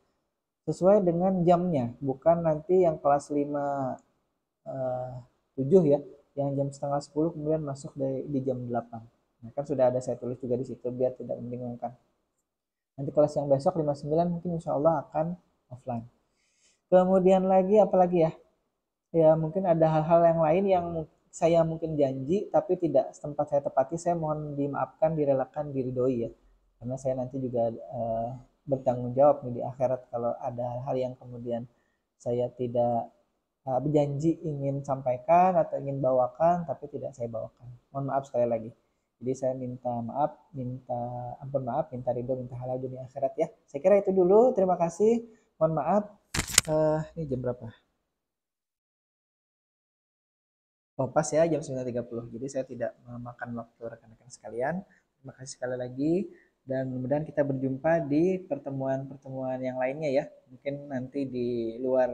sesuai dengan jamnya, bukan nanti yang kelas 5 7 ya, yang jam setengah 10 kemudian masuk di jam 8. Nah, kan sudah ada saya tulis juga di situ biar tidak membingungkan. Nanti kelas yang besok 59 mungkin insya Allah akan offline. Kemudian lagi apalagi ya? Ya mungkin ada hal-hal yang lain yang saya mungkin janji tapi tidak sempat saya tepati. Saya mohon dimaafkan, direlakan, diridhoi ya. Karena saya nanti juga bertanggung jawab nih di akhirat kalau ada hal-hal yang kemudian saya tidak berjanji ingin sampaikan atau ingin bawakan tapi tidak saya bawakan. Mohon maaf sekali lagi. Jadi saya minta maaf, minta ampun maaf, minta ridho, minta halal dunia akhirat ya. Saya kira itu dulu. Terima kasih. Mohon maaf. Ini jam berapa? Oh, pas ya jam 9.30. Jadi saya tidak memakan waktu rekan-rekan sekalian. Terima kasih sekali lagi dan mudah-mudahan kita berjumpa di pertemuan-pertemuan yang lainnya ya. Mungkin nanti di luar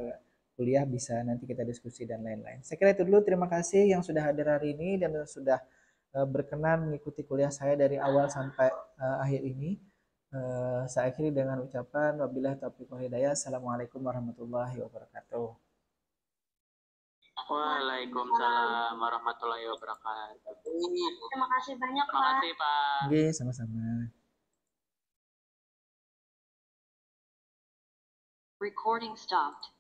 kuliah bisa nanti kita diskusi dan lain-lain. Saya kira itu dulu. Terima kasih yang sudah hadir hari ini dan sudah berkenan mengikuti kuliah saya dari awal sampai akhir ini. Saya akhiri dengan ucapan wabillahi taufiq wal hidayah. Assalamualaikum warahmatullahi wabarakatuh. Waalaikumsalam warahmatullahi wabarakatuh. Terima kasih banyak, Terima Pak. kasih, Pak. Oke, sama-sama. Recording stopped.